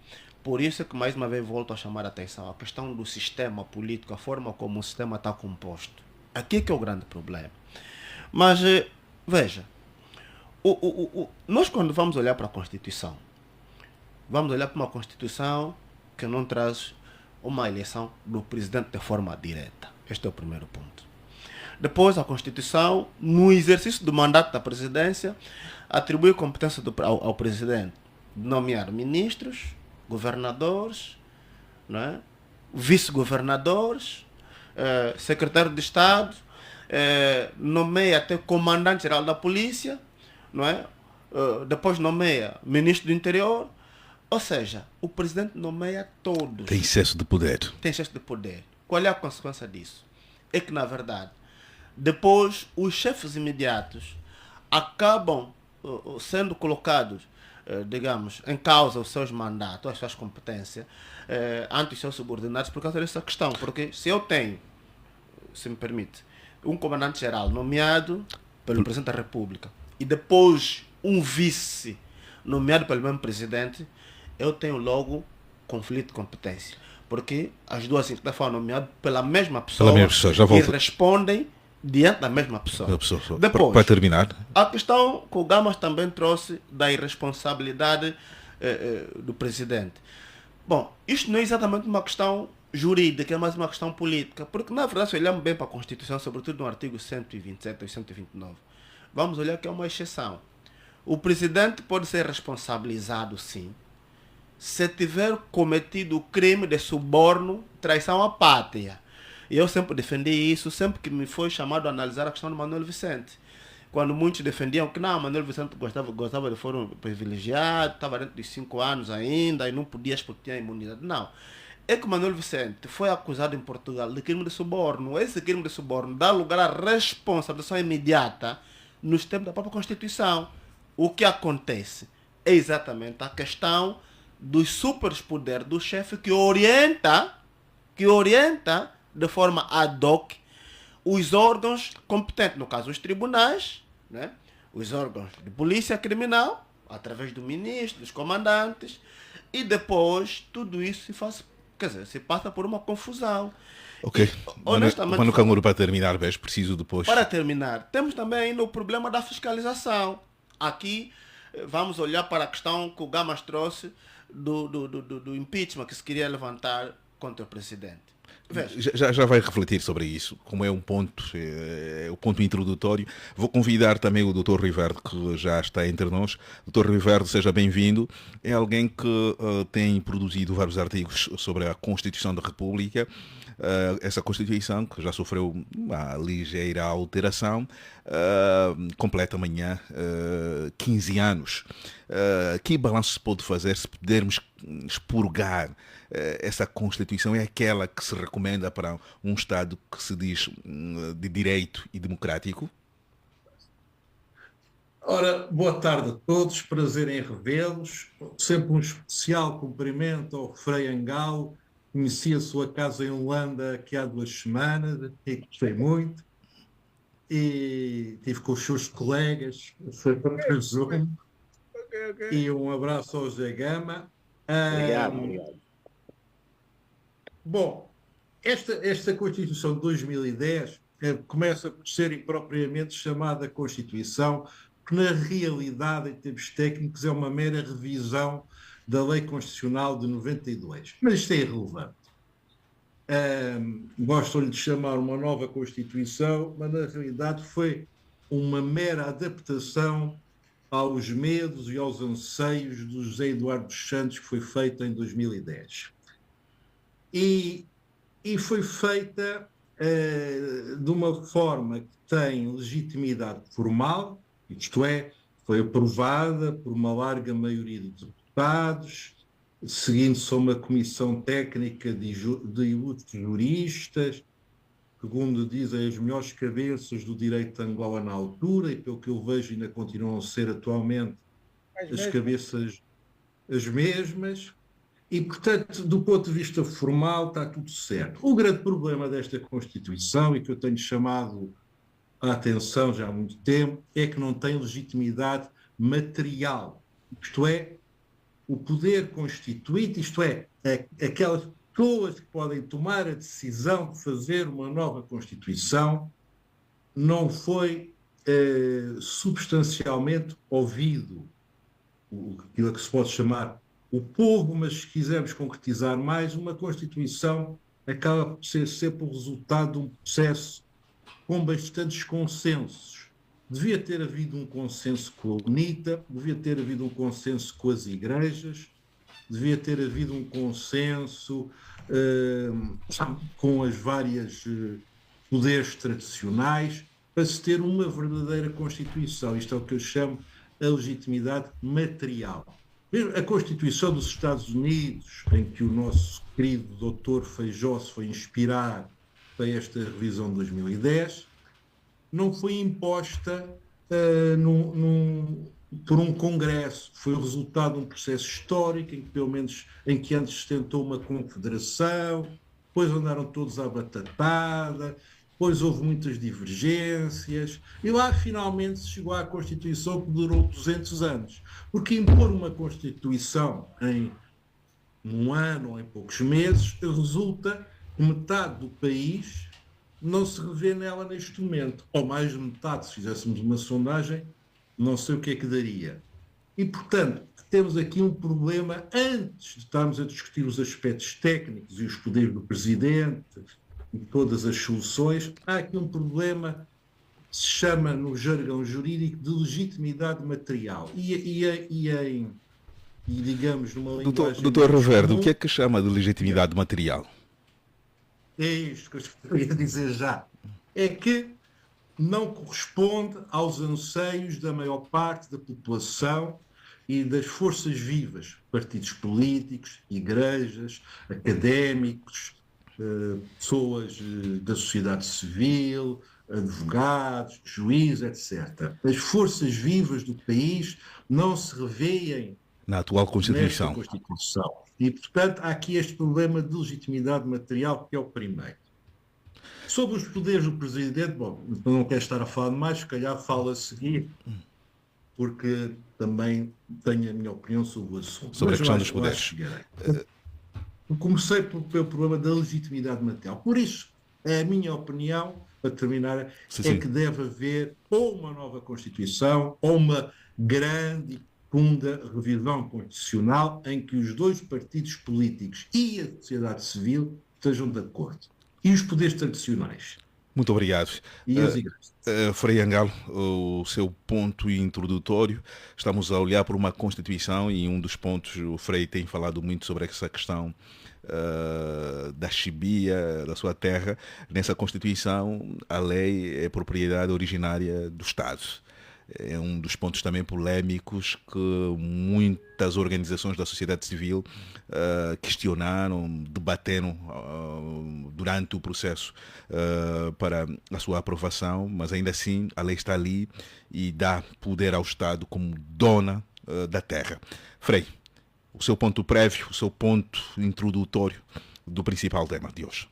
Por isso é que, mais uma vez, volto a chamar a atenção. A questão do sistema político, a forma como o sistema está composto. Aqui que é o grande problema. Mas, veja, nós quando vamos olhar para a Constituição, vamos olhar para uma Constituição que não traz uma eleição do presidente de forma direta. Este é o primeiro ponto. Depois, a Constituição, no exercício do mandato da presidência, atribui competência ao presidente de nomear ministros, governadores, não é? Vice-governadores, secretário de Estado, nomeia até comandante-geral da polícia, não é? Depois nomeia ministro do interior. Ou seja, o presidente nomeia todos. Tem excesso de poder. Tem excesso de poder. Qual é a consequência disso? É que, na verdade, depois os chefes imediatos acabam sendo colocados, digamos, em causa os seus mandatos, as suas competências, ante os seus subordinados por causa dessa questão. Porque se eu tenho, se me permite, um comandante-geral nomeado pelo Presidente da República e depois um vice nomeado pelo mesmo Presidente, eu tenho logo conflito de competência. Porque as duas entidades foram nomeadas pela mesma pessoa, e respondem diante da mesma pessoa. Depois, para terminar, a questão que o Gamas também trouxe da irresponsabilidade do presidente. Bom, isto não é exatamente uma questão jurídica, é mais uma questão política, porque na verdade, se olharmos bem para a Constituição, sobretudo no artigo 127 e 129, vamos olhar que é uma exceção. O presidente pode ser responsabilizado, sim, se tiver cometido o crime de suborno, traição à pátria. E eu sempre defendi isso, sempre que me foi chamado a analisar a questão de Manuel Vicente. Quando muitos defendiam que não, Manuel Vicente gostava de fórum privilegiado, estava dentro de 5 anos ainda e não podia porque tinha imunidade. Não. É que Manuel Vicente foi acusado em Portugal de crime de suborno. Esse crime de suborno dá lugar à responsabilização imediata nos termos da própria Constituição. O que acontece é exatamente a questão dos superpoderes do chefe que orienta de forma ad hoc os órgãos competentes, no caso os tribunais, né? Os órgãos de polícia criminal, através do ministro, dos comandantes, e depois tudo isso se passa por uma confusão. Ok. Honestamente, Mano Canguru, para terminar, vejo, preciso depois. Para terminar, temos também ainda o problema da fiscalização. Aqui vamos olhar para a questão que o Gamas trouxe do impeachment que se queria levantar contra o presidente. Já vai refletir sobre isso, como é um ponto, o ponto introdutório. Vou convidar também o Dr. Riverdo, que já está entre nós. Dr. Riverdo, seja bem-vindo. É alguém que tem produzido vários artigos sobre a Constituição da República. Essa Constituição, que já sofreu uma ligeira alteração, completa amanhã 15 anos. Que balanço se pode fazer se pudermos expurgar essa Constituição? É aquela que se recomenda para um Estado que se diz de direito e democrático? Ora, boa tarde a todos, prazer em revê-los. Sempre um especial cumprimento ao Frei Angalo. Conheci a sua casa em Holanda aqui há 2 semanas e gostei muito. E estive com os seus colegas, foi para o Zoom. E um abraço ao Zé Gama. Obrigado. Bom, esta Constituição de 2010 começa por ser impropriamente chamada Constituição, que na realidade, em termos técnicos, é uma mera revisão da Lei Constitucional de 92. Mas isto é irrelevante. Gostam-lhe de chamar uma nova Constituição, mas na realidade foi uma mera adaptação aos medos e aos anseios do José Eduardo dos Santos, que foi feita em 2010. E foi feita de uma forma que tem legitimidade formal, isto é, foi aprovada por uma larga maioria de deputados, seguindo-se a uma comissão técnica de ilustres juristas, segundo dizem as melhores cabeças do direito angolano na altura, e pelo que eu vejo ainda continuam a ser atualmente as cabeças as mesmas, e portanto, do ponto de vista formal está tudo certo. O grande problema desta Constituição, e que eu tenho chamado a atenção já há muito tempo, é que não tem legitimidade material, isto é, o poder constituinte, isto é, aquelas pessoas que podem tomar a decisão de fazer uma nova Constituição, não foi substancialmente ouvido, aquilo que se pode chamar o povo, mas se quisermos concretizar mais, uma Constituição acaba por ser sempre o resultado de um processo com bastantes consensos. Devia ter havido um consenso com a UNITA, devia ter havido um consenso com as igrejas, devia ter havido um consenso com as várias poderes tradicionais para se ter uma verdadeira Constituição. Isto é o que eu chamo a legitimidade material. A Constituição dos Estados Unidos, em que o nosso querido doutor Feijó se foi inspirar para esta revisão de 2010, não foi imposta por um congresso, foi o resultado de um processo histórico em que antes se tentou uma confederação, depois andaram todos à batatada, depois houve muitas divergências, e lá finalmente se chegou à Constituição, que durou 200 anos. Porque impor uma Constituição em um ano ou em poucos meses resulta que metade do país não se revê nela neste momento, ou mais de metade, se fizéssemos uma sondagem, não sei o que é que daria. E, portanto, temos aqui um problema, antes de estarmos a discutir os aspectos técnicos e os poderes do Presidente e todas as soluções, há aqui um problema que se chama, no jargão jurídico, de legitimidade material. E digamos, numa linguagem... Doutor Riverdo, o que é que chama de legitimidade material? É isto que eu ia dizer já. É que não corresponde aos anseios da maior parte da população e das forças vivas, partidos políticos, igrejas, académicos, pessoas da sociedade civil, advogados, juízes, etc. As forças vivas do país não se revêem na atual Constituição. Nesta Constituição. E, portanto, há aqui este problema de legitimidade material, que é o primeiro. Sobre os poderes do Presidente, bom, não quero estar a falar mais, se calhar falo a seguir, porque também tenho a minha opinião sobre o assunto. Sobre a questão dos poderes. Eu comecei pelo problema da legitimidade material. Por isso, a minha opinião, para terminar, sim. Que deve haver ou uma nova Constituição, ou uma grande profunda revisão constitucional em que os dois partidos políticos e a sociedade civil estejam de acordo. E os poderes tradicionais. Muito obrigado. E as igrejas. Frei Angalo, o seu ponto introdutório, estamos a olhar para uma Constituição e um dos pontos, o Frei tem falado muito sobre essa questão da chibia, da sua terra. Nessa Constituição, a lei é propriedade originária do Estado. É um dos pontos também polêmicos que muitas organizações da sociedade civil questionaram, debateram durante o processo para a sua aprovação, mas ainda assim a lei está ali e dá poder ao Estado como dona da terra. Frei, o seu ponto prévio, o seu ponto introdutório do principal tema de hoje.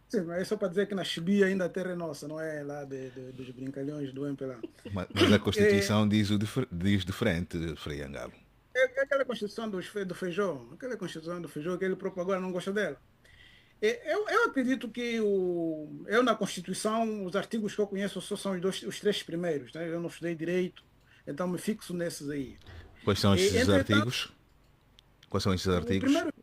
Sim, mas é só para dizer que na Chibia ainda a terra é nossa, não é lá dos brincalhões do MPLA. Mas a Constituição diz diferente, Frei Angalo. É aquela Constituição do Feijó, que ele próprio agora não gosta dela. Eu acredito que eu na Constituição, os artigos que eu conheço só são os 3 primeiros, né? Eu não estudei direito, então me fixo nesses aí. Quais são esses artigos? Quais são esses artigos? Primeiro,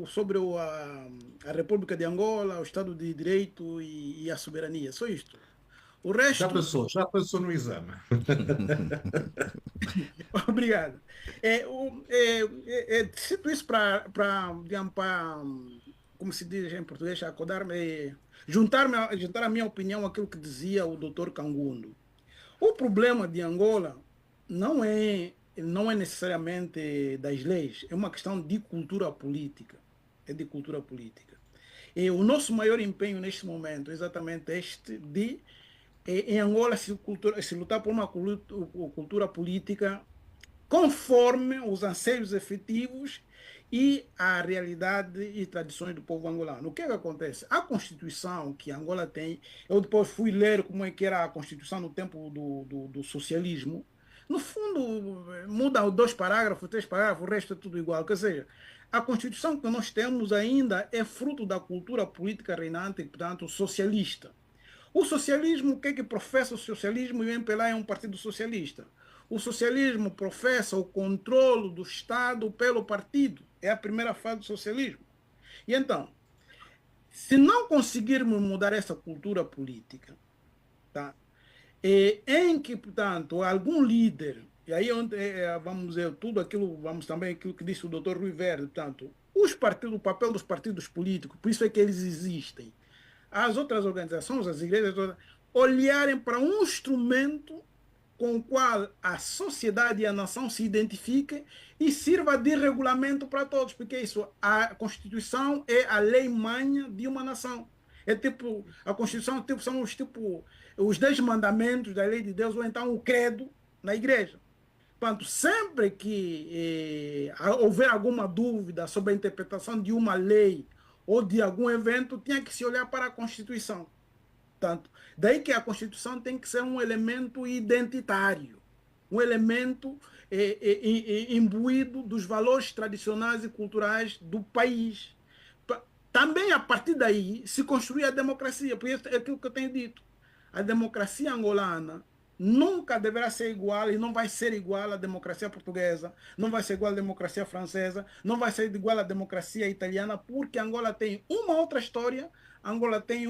sobre a República de Angola, o Estado de Direito e a soberania, só isto. O resto... Já passou no exame. Obrigado. Cito isso para, como se diz em português, juntar a minha opinião àquilo que dizia o Dr. Kangundo. O problema de Angola não é necessariamente das leis, é uma questão de cultura política. É de cultura política. E o nosso maior empenho neste momento é exatamente este de, em Angola, se lutar por uma cultura política conforme os anseios efetivos e a realidade e tradições do povo angolano. O que é que acontece? A Constituição que Angola tem, eu depois fui ler como é que era a Constituição no tempo do socialismo. No fundo, muda 2 parágrafos, 3 parágrafos, o resto é tudo igual. Quer seja, a Constituição que nós temos ainda é fruto da cultura política reinante, portanto, socialista. O socialismo, o que é que professa o socialismo? E o MPLA é um partido socialista. O socialismo professa o controle do Estado pelo partido. É a primeira fase do socialismo. E então, se não conseguirmos mudar essa cultura política, tá? Em que, portanto, algum líder, e aí vamos dizer tudo aquilo, vamos também aquilo que disse o Dr. Rui Verde, portanto, o papel dos partidos políticos, por isso é que eles existem. As outras organizações, as igrejas, olharem para um instrumento com o qual a sociedade e a nação se identifiquem e sirva de regulamento para todos, porque isso, a Constituição é a lei manha de uma nação. É tipo, a Constituição são os 10 mandamentos da lei de Deus, ou então o credo na igreja. Portanto, sempre que houver alguma dúvida sobre a interpretação de uma lei ou de algum evento, tinha que se olhar para a Constituição. Portanto, daí que a Constituição tem que ser um elemento identitário, um elemento imbuído dos valores tradicionais e culturais do país. Também, a partir daí, se construir a democracia, porque é aquilo que eu tenho dito. A democracia angolana nunca deverá ser igual e não vai ser igual à democracia portuguesa, não vai ser igual à democracia francesa, não vai ser igual à democracia italiana, porque Angola tem uma outra história, Angola tem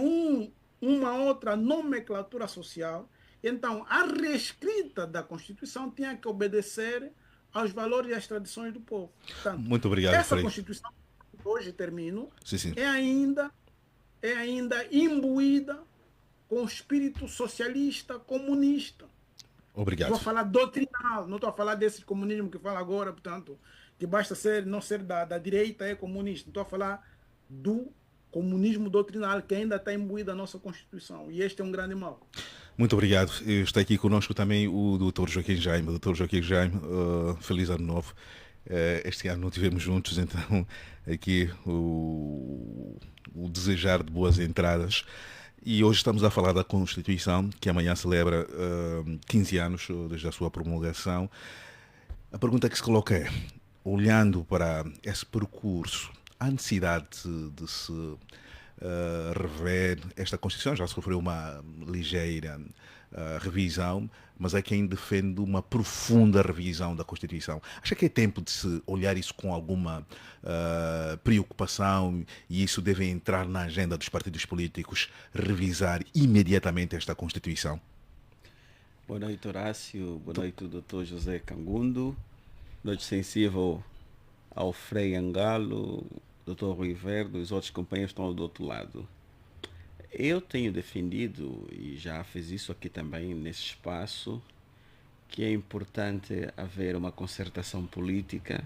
uma outra nomenclatura social. Então, a reescrita da Constituição tinha que obedecer aos valores e às tradições do povo. Portanto, muito obrigado, essa Frei. Constituição, hoje termino, Sim. é ainda imbuída com o espírito socialista, comunista. Obrigado. Vou falar doutrinal, não estou a falar desse comunismo que fala agora, portanto, que basta não ser da direita, é comunista. Estou a falar do comunismo doutrinal que ainda está imbuído na nossa Constituição. E este é um grande mal. Muito obrigado. Está aqui conosco também o Dr. Joaquim Jaime. Dr. Joaquim Jaime, feliz ano novo. Este ano não estivemos juntos, então aqui o desejar de boas entradas. E hoje estamos a falar da Constituição, que amanhã celebra 15 anos desde a sua promulgação. A pergunta que se coloca é, olhando para esse percurso, há necessidade de se rever esta Constituição? Já sofreu uma ligeira revisão, mas há quem defende uma profunda revisão da Constituição. Acha que é tempo de se olhar isso com alguma preocupação e isso deve entrar na agenda dos partidos políticos, revisar imediatamente esta Constituição? Boa noite, Horácio. Boa noite, Dr. José Cangundo. Noite sensível ao Frei Angalo, Dr. Rui Verde e os outros companheiros que estão do outro lado. Eu tenho defendido, e já fiz isso aqui também nesse espaço, que é importante haver uma concertação política,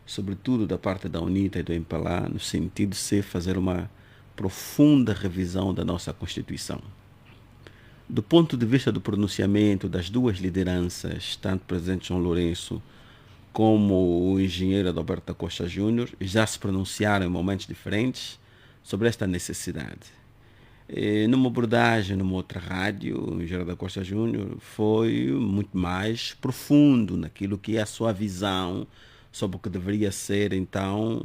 sobretudo da parte da UNITA e do MPLA, no sentido de se fazer uma profunda revisão da nossa Constituição. Do ponto de vista do pronunciamento das duas lideranças, tanto o presidente João Lourenço como o engenheiro Adalberto Costa Júnior, já se pronunciaram em momentos diferentes sobre esta necessidade. Numa abordagem, numa outra rádio, o engenheiro da Costa Júnior foi muito mais profundo naquilo que é a sua visão sobre o que deveria ser, então,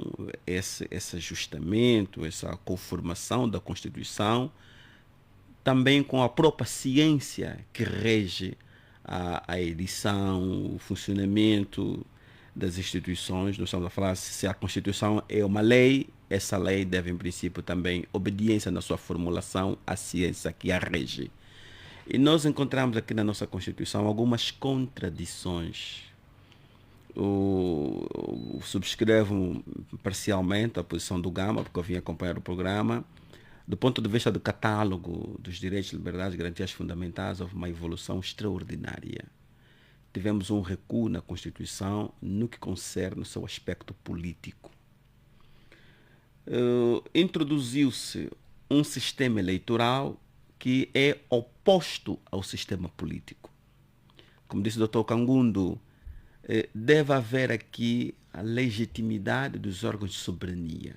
esse ajustamento, essa conformação da Constituição, também com a própria ciência que rege a edição, o funcionamento das instituições. Nós estamos a falar se a Constituição é uma lei, essa lei deve, em princípio, também obediência na sua formulação à ciência que a rege. E nós encontramos aqui na nossa Constituição algumas contradições. Subscrevo parcialmente a posição do Gama, porque eu vim acompanhar o programa. Do ponto de vista do catálogo dos direitos, liberdades e garantias fundamentais, houve uma evolução extraordinária. Tivemos um recuo na Constituição no que concerne o seu aspecto político. Introduziu-se um sistema eleitoral que é oposto ao sistema político. Como disse o Dr. Cangundo, deve haver aqui a legitimidade dos órgãos de soberania.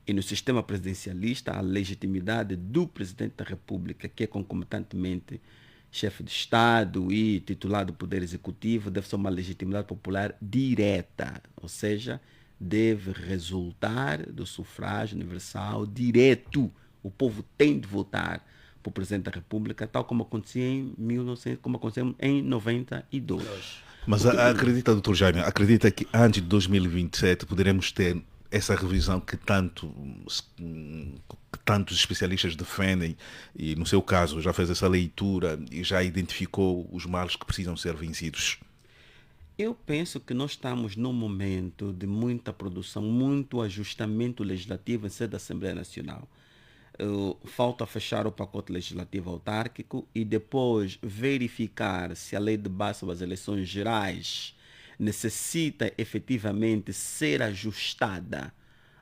E no sistema presidencialista, a legitimidade do Presidente da República, que é concomitantemente chefe de Estado e titular do Poder Executivo, deve ser uma legitimidade popular direta, ou seja, deve resultar do sufrágio universal direto. O povo tem de votar para o Presidente da República, tal como acontecia como aconteceu em 92. Mas acredita, Dr. Jaime, acredita que antes de 2027 poderemos ter essa revisão que tantos especialistas defendem e, no seu caso, já fez essa leitura e já identificou os males que precisam ser vencidos? Eu penso que nós estamos num momento de muita produção, muito ajustamento legislativo em sede da Assembleia Nacional. Falta fechar o pacote legislativo autárquico e depois verificar se a lei de base sobre as eleições gerais necessita efetivamente ser ajustada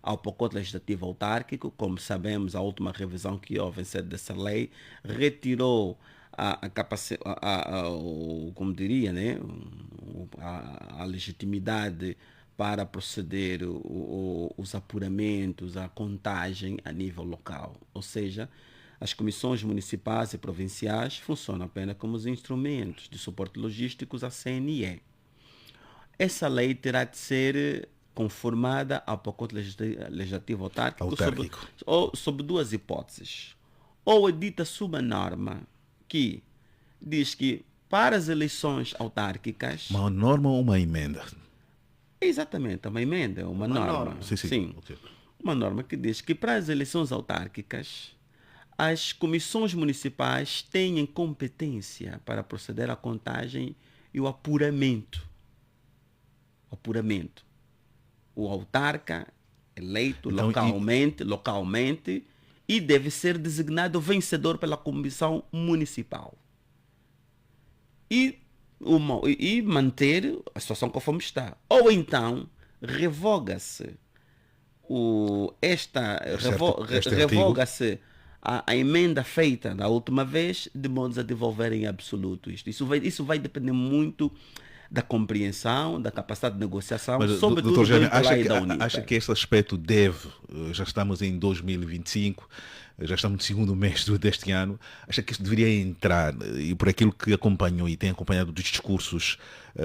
ao pacote legislativo autárquico. Como sabemos, a última revisão que houve em sede dessa lei retirou a capacidade, como diria, né, a legitimidade para proceder os apuramentos, a contagem a nível local. Ou seja, as comissões municipais e provinciais funcionam apenas como os instrumentos de suporte logísticos à CNE. Essa lei terá de ser conformada ao pacote legislativo autárquico. Sob duas hipóteses. Ou edita-se uma norma que diz que para as eleições autárquicas... Uma norma ou uma emenda? Exatamente, uma emenda, uma norma. Sim. Okay. Uma norma que diz que para as eleições autárquicas as comissões municipais têm competência para proceder à contagem e o apuramento. O autarca eleito então, localmente e deve ser designado vencedor pela comissão municipal. E manter a situação conforme está. Ou então revoga-se revoga-se a emenda feita da última vez, de modo a devolver em absoluto isto. Isso vai depender muito da compreensão, da capacidade de negociação, mas, sobretudo Dr. Jaime, da UNITA. acha que esse aspecto deve, já estamos em 2025, já estamos no segundo mês deste ano, acha que isto deveria entrar, e por aquilo que acompanhou e tem acompanhado dos discursos,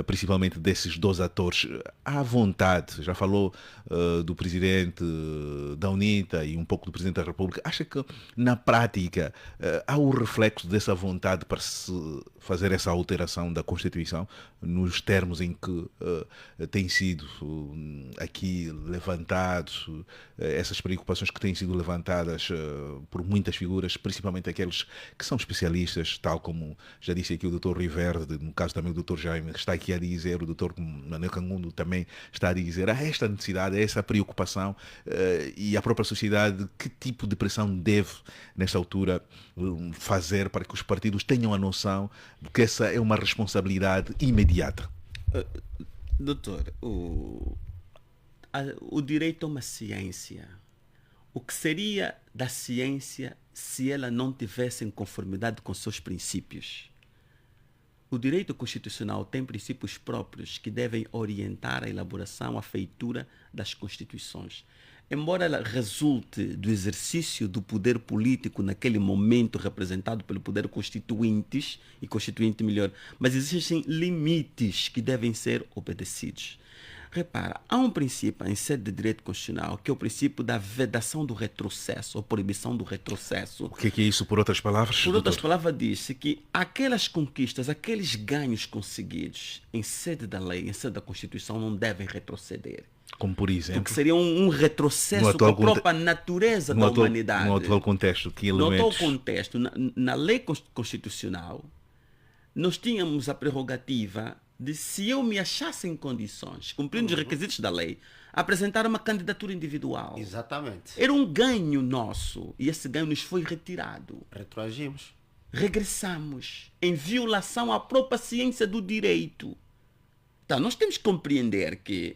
principalmente desses dois atores, à vontade, já falou do presidente da UNITA e um pouco do presidente da República, acha que na prática há o reflexo dessa vontade para se fazer essa alteração da Constituição nos termos em que tem sido aqui levantados, essas preocupações que têm sido levantadas por muitas figuras, principalmente aqueles que são especialistas, tal como já disse aqui o Dr. Rui Verde, no caso também o Dr. Jaime, que está aqui a dizer, o Dr. Manuel Cangundo também está a dizer, há esta necessidade, há essa preocupação, e a própria sociedade, que tipo de pressão deve, nesta altura, fazer para que os partidos tenham a noção de que essa é uma responsabilidade imediata? Doutor, o direito é uma ciência. O que seria da ciência se ela não tivesse em conformidade com seus princípios? O direito constitucional tem princípios próprios que devem orientar a elaboração, a feitura das constituições. Embora ela resulte do exercício do poder político naquele momento representado pelo poder constituinte melhor, mas existem limites que devem ser obedecidos. Repara, há um princípio em sede de direito constitucional que é o princípio da vedação do retrocesso, ou proibição do retrocesso. O que é isso, por outras palavras? Por outras palavras, diz-se que aquelas conquistas, aqueles ganhos conseguidos em sede da lei, em sede da Constituição, não devem retroceder. Como por exemplo? Porque seria um retrocesso com a própria natureza da humanidade. No atual contexto, que elementos? No atual contexto, na lei constitucional, nós tínhamos a prerrogativa de, se eu me achasse em condições, cumprindo os requisitos da lei, apresentar uma candidatura individual. Exatamente. Era um ganho nosso, e esse ganho nos foi retirado. Retroagimos. Regressamos, em violação à própria ciência do direito. Então, nós temos que compreender que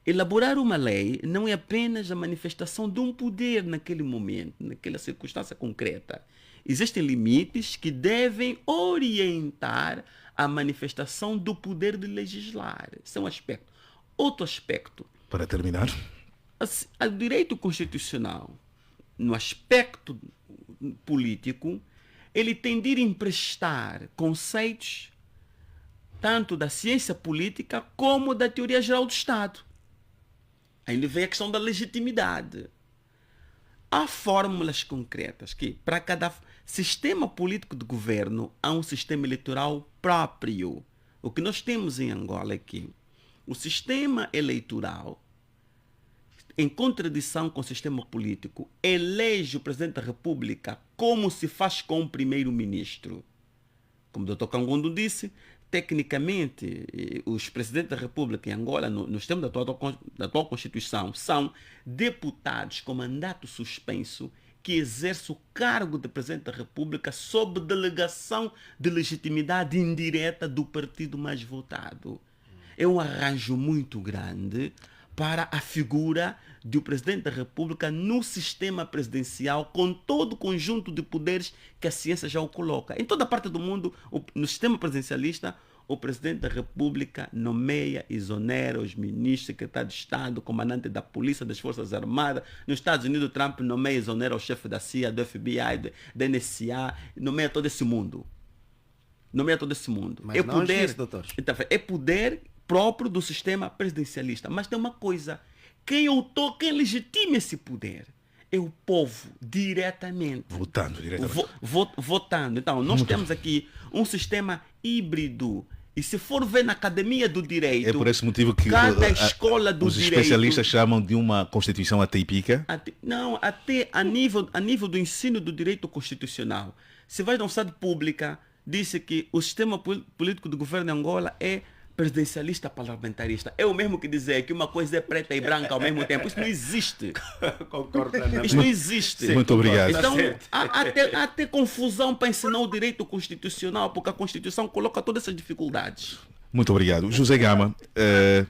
elaborar uma lei não é apenas a manifestação de um poder naquele momento, naquela circunstância concreta. Existem limites que devem orientar a manifestação do poder de legislar. Esse é um aspecto. Outro aspecto. Para terminar. O direito constitucional, no aspecto político, ele tem de ir emprestar conceitos tanto da ciência política como da teoria geral do Estado. Aí vem a questão da legitimidade. Há fórmulas concretas que, para cada sistema político de governo, há um sistema eleitoral próprio. O que nós temos em Angola é que o sistema eleitoral, em contradição com o sistema político, elege o Presidente da República como se faz com o Primeiro-Ministro. Como o Dr. Cangundo disse, tecnicamente, os Presidentes da República em Angola, nos termos da atual Constituição, são deputados com mandato suspenso que exerce o cargo de Presidente da República sob delegação de legitimidade indireta do partido mais votado. É um arranjo muito grande para a figura do Presidente da República no sistema presidencial, com todo o conjunto de poderes que a ciência já o coloca. Em toda parte do mundo, no sistema presidencialista, o Presidente da República nomeia, exonera os ministros, secretário de Estado, comandante da Polícia, das Forças Armadas. Nos Estados Unidos, Trump nomeia e exonera o chefe da CIA, do FBI, da NSA, nomeia todo esse mundo. Nomeia todo esse mundo. Mas não poder, doutor. Então, é poder próprio do sistema presidencialista. Mas tem uma coisa, quem legitima esse poder é o povo, diretamente. Votando diretamente. Votando. Então, nós temos aqui um sistema híbrido. E se for ver na Academia do Direito, é por esse motivo que cada escola do os direito, especialistas chamam de uma Constituição atípica. Não, até a nível do ensino do direito constitucional. Se vai na universidade pública, disse que o sistema político do governo em Angola é presidencialista parlamentarista. É o mesmo que dizer que uma coisa é preta e branca ao mesmo tempo. Isso não existe. Concordo plenamente. Isso não existe. Muito obrigado. Então, há até confusão para ensinar o direito constitucional, porque a Constituição coloca todas essas dificuldades. Muito obrigado. José Gama.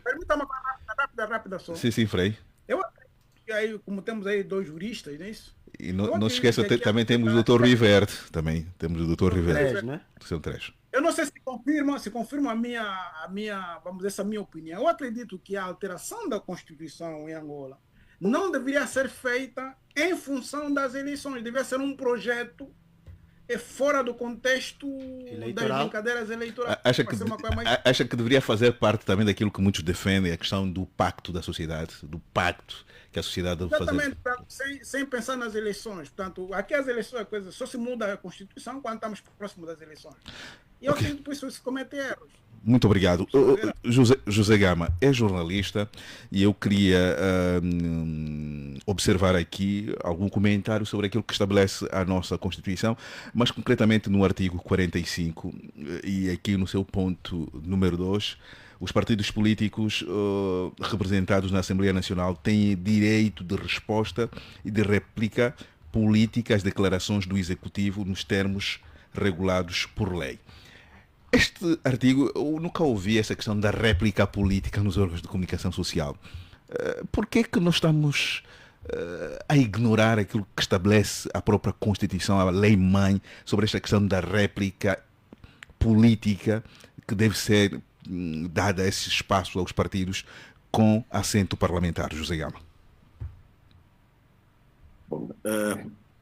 Permita uma coisa rápida só. Sim, Frei. Eu acredito que aí, como temos aí dois juristas, não é isso? E não se esqueça, também temos o Dr. Rui Verde. Também temos o Dr. Rui Verde. Né? São três. Eu não sei se confirma a minha, vamos dizer, essa minha opinião. Eu acredito que a alteração da Constituição em Angola não deveria ser feita em função das eleições, deveria ser um projeto fora do contexto das brincadeiras eleitorais. Acha que deveria fazer parte também daquilo que muitos defendem, a questão do pacto da sociedade, do pacto que a sociedade deve fazer? Exatamente, sem pensar nas eleições. Portanto, aqui as eleições, só se muda a Constituição quando estamos próximos das eleições. E eu acredito que por isso se comete erros. Muito obrigado. José Gama é jornalista e eu queria observar aqui algum comentário sobre aquilo que estabelece a nossa Constituição, mas concretamente no artigo 45 e aqui no seu ponto número 2, os partidos políticos representados na Assembleia Nacional têm direito de resposta e de réplica política às declarações do Executivo nos termos regulados por lei. Este artigo, eu nunca ouvi essa questão da réplica política nos órgãos de comunicação social. Por que é que nós estamos a ignorar aquilo que estabelece a própria Constituição, a lei-mãe, sobre esta questão da réplica política que deve ser dada esse espaço aos partidos com assento parlamentar? José Gama. Bom,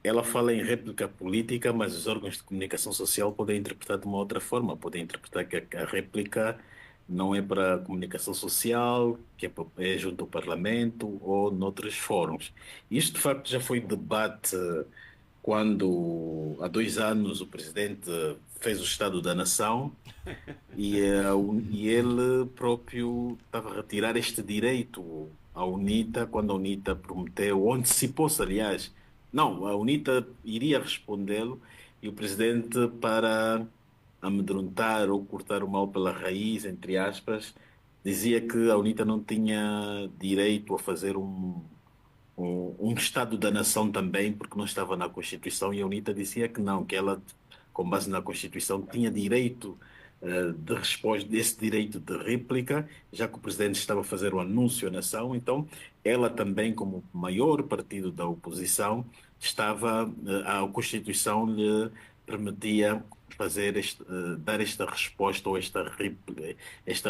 ela fala em réplica política, mas os órgãos de comunicação social podem interpretar de uma outra forma. Podem interpretar que a réplica não é para a comunicação social, que é junto ao Parlamento ou noutros fóruns. Isto, de facto, já foi debate quando, há 2 anos, o presidente fez o Estado da Nação e ele próprio estava a retirar este direito à UNITA, quando a UNITA prometeu, ou antecipou-se, aliás. Não, a UNITA iria respondê-lo e o presidente, para amedrontar ou cortar o mal pela raiz, entre aspas, dizia que a UNITA não tinha direito a fazer um Estado da Nação também, porque não estava na Constituição, e a UNITA dizia que não, que ela, com base na Constituição, tinha direito de resposta, desse direito de réplica, já que o presidente estava a fazer o anúncio à nação. Então ela também, como maior partido da oposição, a Constituição lhe permitia dar esta resposta ou esta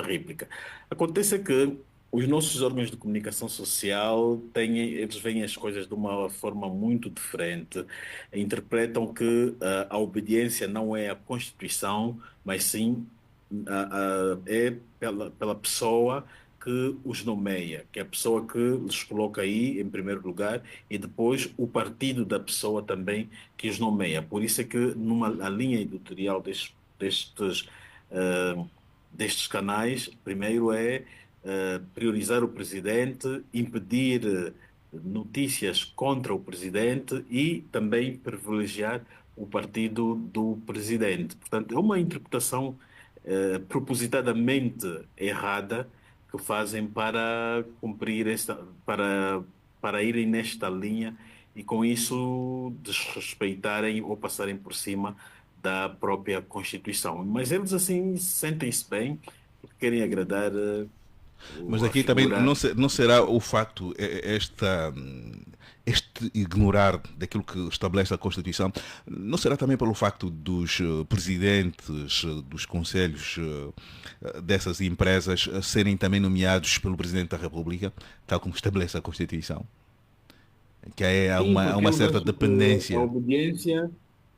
réplica. Acontece que os nossos órgãos de comunicação social eles veem as coisas de uma forma muito diferente. Interpretam que a obediência não é à Constituição, mas sim é pela pessoa que os nomeia, que é a pessoa que os coloca aí em primeiro lugar, e depois o partido da pessoa também que os nomeia. Por isso é que a linha editorial destes canais, primeiro é priorizar o presidente, impedir notícias contra o presidente e também privilegiar o partido do presidente. Portanto, é uma interpretação propositadamente errada que fazem para cumprir para irem nesta linha e com isso desrespeitarem ou passarem por cima da própria Constituição. Mas eles assim sentem-se bem porque querem agradar. Mas aqui também não será o facto, este ignorar daquilo que estabelece a Constituição, não será também pelo facto dos presidentes dos conselhos dessas empresas serem também nomeados pelo Presidente da República, tal como estabelece a Constituição? Que há uma certa dependência.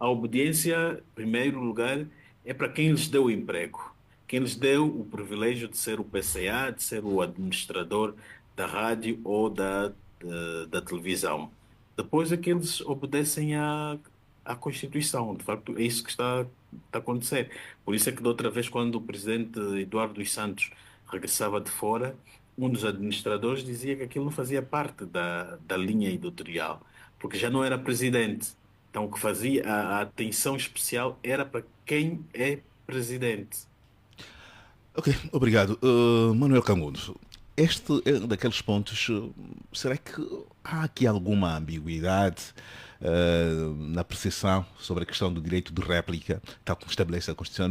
A obediência, em primeiro lugar, é para quem lhes deu o emprego. Quem lhes deu o privilégio de ser o PCA, de ser o administrador da rádio ou da televisão. Depois é que eles obedecem à Constituição. De facto, é isso que está a acontecer. Por isso é que, da outra vez, quando o presidente Eduardo dos Santos regressava de fora, um dos administradores dizia que aquilo não fazia parte da linha editorial, porque já não era presidente. Então, o que fazia a atenção especial era para quem é presidente. Ok, obrigado. Manuel Cangundo, este é um daqueles pontos, será que há aqui alguma ambiguidade na percepção sobre a questão do direito de réplica, tal como estabelece a Constituição?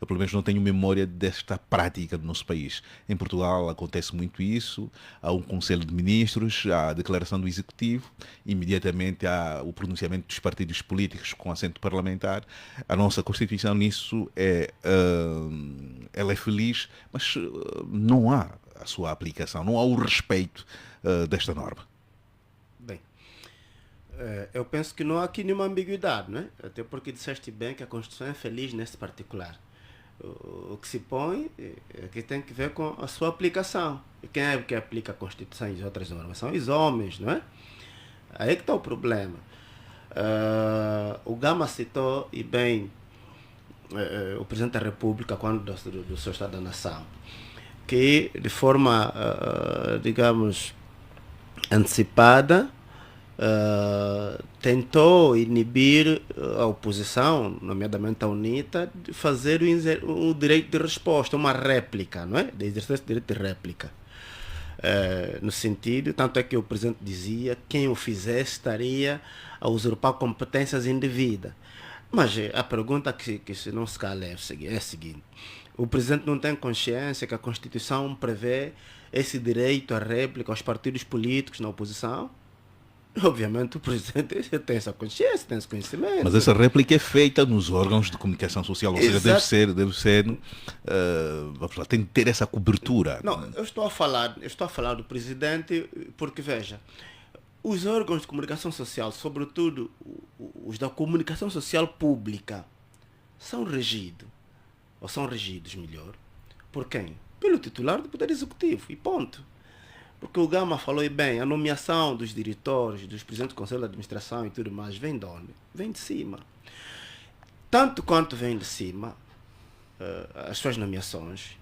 Eu pelo menos não tenho memória desta prática do nosso país. Em Portugal acontece muito isso, há um Conselho de Ministros, há a declaração do Executivo, imediatamente há o pronunciamento dos partidos políticos com assento parlamentar. A nossa Constituição nisso ela é feliz, mas não há a sua aplicação, não há o respeito desta norma. Eu penso que não há aqui nenhuma ambiguidade, não é? Até porque disseste bem que a Constituição é feliz nesse particular. O que se põe é que tem que ver com a sua aplicação. E quem é que aplica a Constituição e outras normas? São os homens, não é? Aí que está o problema. O Gama citou, e bem, o Presidente da República, quando do seu Estado da Nação, que de forma, digamos, antecipada, tentou inibir a oposição, nomeadamente a UNITA, de fazer o direito de resposta, uma réplica, não é? De exercer esse direito de réplica. No sentido, tanto é que o presidente dizia que quem o fizesse estaria a usurpar competências indevidas. Mas a pergunta que se não se cala é a seguinte: o presidente não tem consciência que a Constituição prevê esse direito à réplica aos partidos políticos na oposição? Obviamente o presidente tem essa consciência, tem esse conhecimento. Mas essa réplica é feita nos órgãos de comunicação social, ou seja, deve ser vamos lá, tem que ter essa cobertura. Não, eu estou a falar do presidente porque, veja, os órgãos de comunicação social, sobretudo os da comunicação social pública, são regidos melhor, por quem? Pelo titular do Poder Executivo, e ponto. Porque o Gama falou bem, a nomeação dos diretores, dos presidentes do Conselho de Administração e tudo mais, vem de onde? Vem de cima. Tanto quanto vem de cima, as suas nomeações,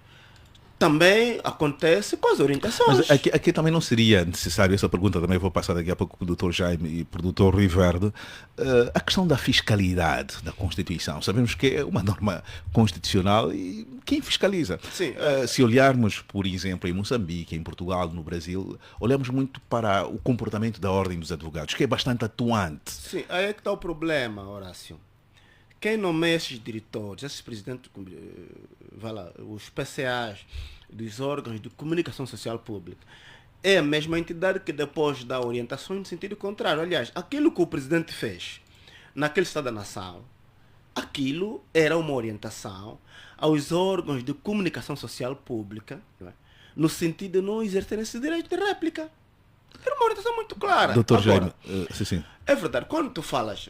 também acontece com as orientações. Mas aqui também não seria necessário, essa pergunta também vou passar daqui a pouco para o Dr. Jaime e para o Dr. Rui Verde, a questão da fiscalidade da Constituição. Sabemos que é uma norma constitucional e quem fiscaliza? Sim. Se olharmos, por exemplo, em Moçambique, em Portugal, no Brasil, olhamos muito para o comportamento da Ordem dos Advogados, que é bastante atuante. Sim, aí é que está o problema, Horácio. Quem nomeia esses diretores, esses presidentes, os PCAs dos órgãos de comunicação social pública, é a mesma entidade que depois dá orientações no sentido contrário. Aliás, aquilo que o presidente fez naquele Estado da Nação, aquilo era uma orientação aos órgãos de comunicação social pública, não é? No sentido de não exercer esse direito de réplica. Era uma orientação muito clara. Dr. Jaime, sim. É verdade, quando tu falas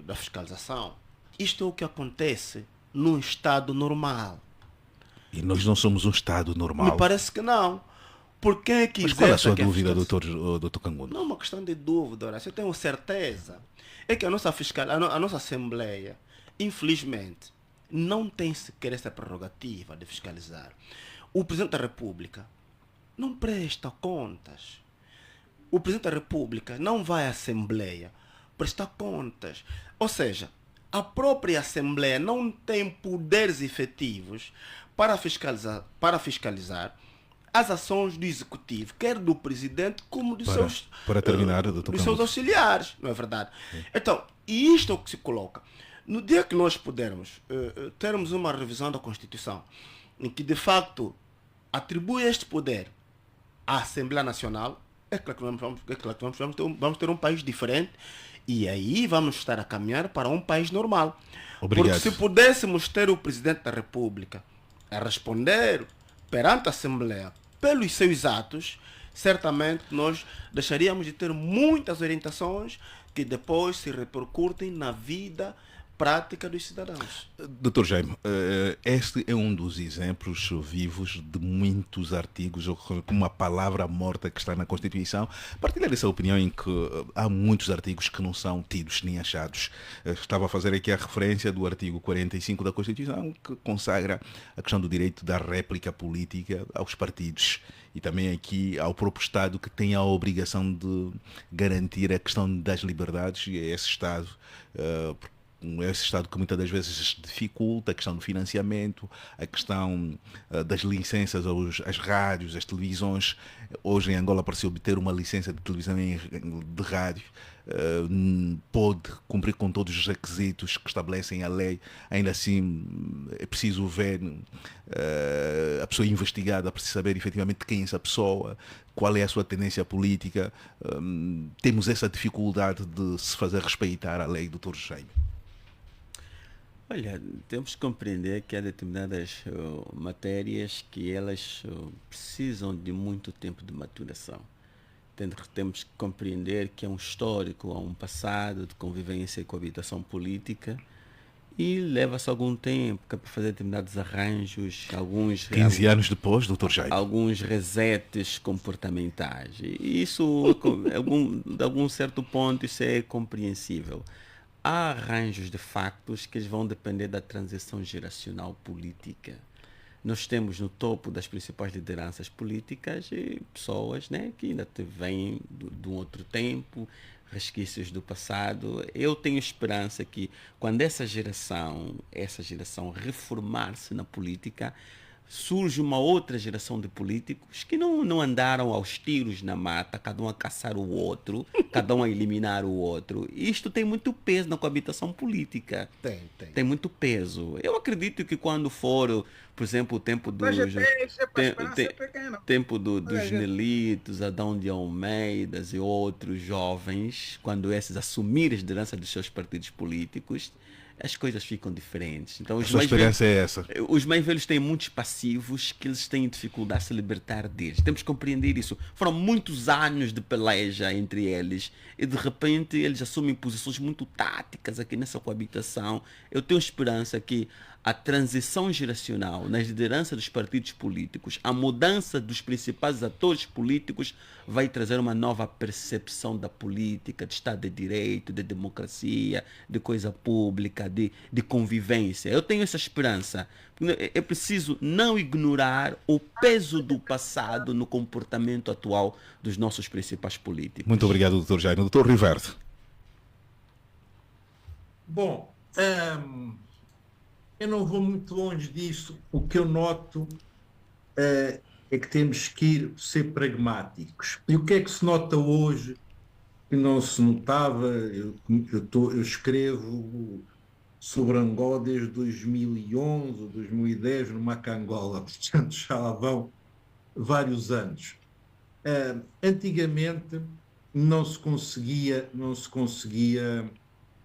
da fiscalização, isto é o que acontece num Estado normal. E nós não somos um Estado normal. Me parece que não. Por quem é que Mas qual é a sua dúvida, Dr. Cangundo? Não é uma questão de dúvida, Horácio. Eu tenho certeza. É que a nossa Assembleia, infelizmente, não tem sequer essa prerrogativa de fiscalizar. O Presidente da República não presta contas. O Presidente da República não vai à Assembleia prestar contas. Ou seja, a própria Assembleia não tem poderes efetivos para fiscalizar as ações do Executivo, quer do Presidente como dos seus auxiliares, não é verdade? Sim. Então, e isto é o que se coloca. No dia que nós pudermos termos uma revisão da Constituição, em que de facto atribui este poder à Assembleia Nacional, é claro que vamos ter um país diferente. E aí vamos estar a caminhar para um país normal. Obrigado. Porque se pudéssemos ter o Presidente da República a responder perante a Assembleia pelos seus atos, certamente nós deixaríamos de ter muitas orientações que depois se repercutem na vida prática dos cidadãos. Dr. Jaime, este é um dos exemplos vivos de muitos artigos com uma palavra morta que está na Constituição. Partilhar essa opinião em que há muitos artigos que não são tidos nem achados. Estava a fazer aqui a referência do artigo 45 da Constituição, que consagra a questão do direito da réplica política aos partidos. E também aqui ao próprio Estado, que tem a obrigação de garantir a questão das liberdades, e é esse Estado que muitas das vezes dificulta a questão do financiamento, a questão das licenças às rádios, às televisões. Hoje em Angola, para se obter uma licença de televisão de rádio, pode cumprir com todos os requisitos que estabelecem a lei. Ainda assim, é preciso ver a pessoa investigada, para saber efetivamente quem é essa pessoa, qual é a sua tendência política. Temos essa dificuldade de se fazer respeitar a lei, Dr. Jaime. Olha, temos que compreender que há determinadas matérias que elas precisam de muito tempo de maturação. temos que compreender que é um histórico, há um passado de convivência e coabitação política e leva-se algum tempo para fazer determinados arranjos, 15 anos depois, Dr. Jaime. alguns resetes comportamentais. E isso, de algum certo ponto, isso é compreensível. Há arranjos de factos que vão depender da transição geracional política. Nós temos no topo das principais lideranças políticas pessoas, né, que ainda vêm de um outro tempo, resquícios do passado. Eu tenho esperança que quando essa geração reformar-se na política, surge uma outra geração de políticos que não andaram aos tiros na mata, cada um a caçar o outro, cada um a eliminar o outro. Isto tem muito peso na coabitação política. Tem muito peso. Eu acredito que quando for, por exemplo, o tempo dos Nelitos, Adão de Almeidas e outros jovens, quando esses assumirem a liderança dos seus partidos políticos, as coisas ficam diferentes. Então, a sua experiência é essa? Os mais velhos têm muitos passivos que eles têm dificuldade de se libertar deles. Temos que compreender isso. Foram muitos anos de peleja entre eles e de repente eles assumem posições muito táticas aqui nessa coabitação. Eu tenho esperança que a transição geracional nas lideranças dos partidos políticos, a mudança dos principais atores políticos vai trazer uma nova percepção da política, de Estado de Direito, de democracia, de coisa pública, de convivência. Eu tenho essa esperança. É preciso não ignorar o peso do passado no comportamento atual dos nossos principais políticos. Muito obrigado, Dr. Jaime. Dr. Riverdo. Bom, eu não vou muito longe disso. O que eu noto é que temos que ser pragmáticos. E o que é que se nota hoje que não se notava? Eu escrevo sobre Angola desde 2011 ou 2010 no Macangola, portanto já lá vão vários anos. Antigamente não se conseguia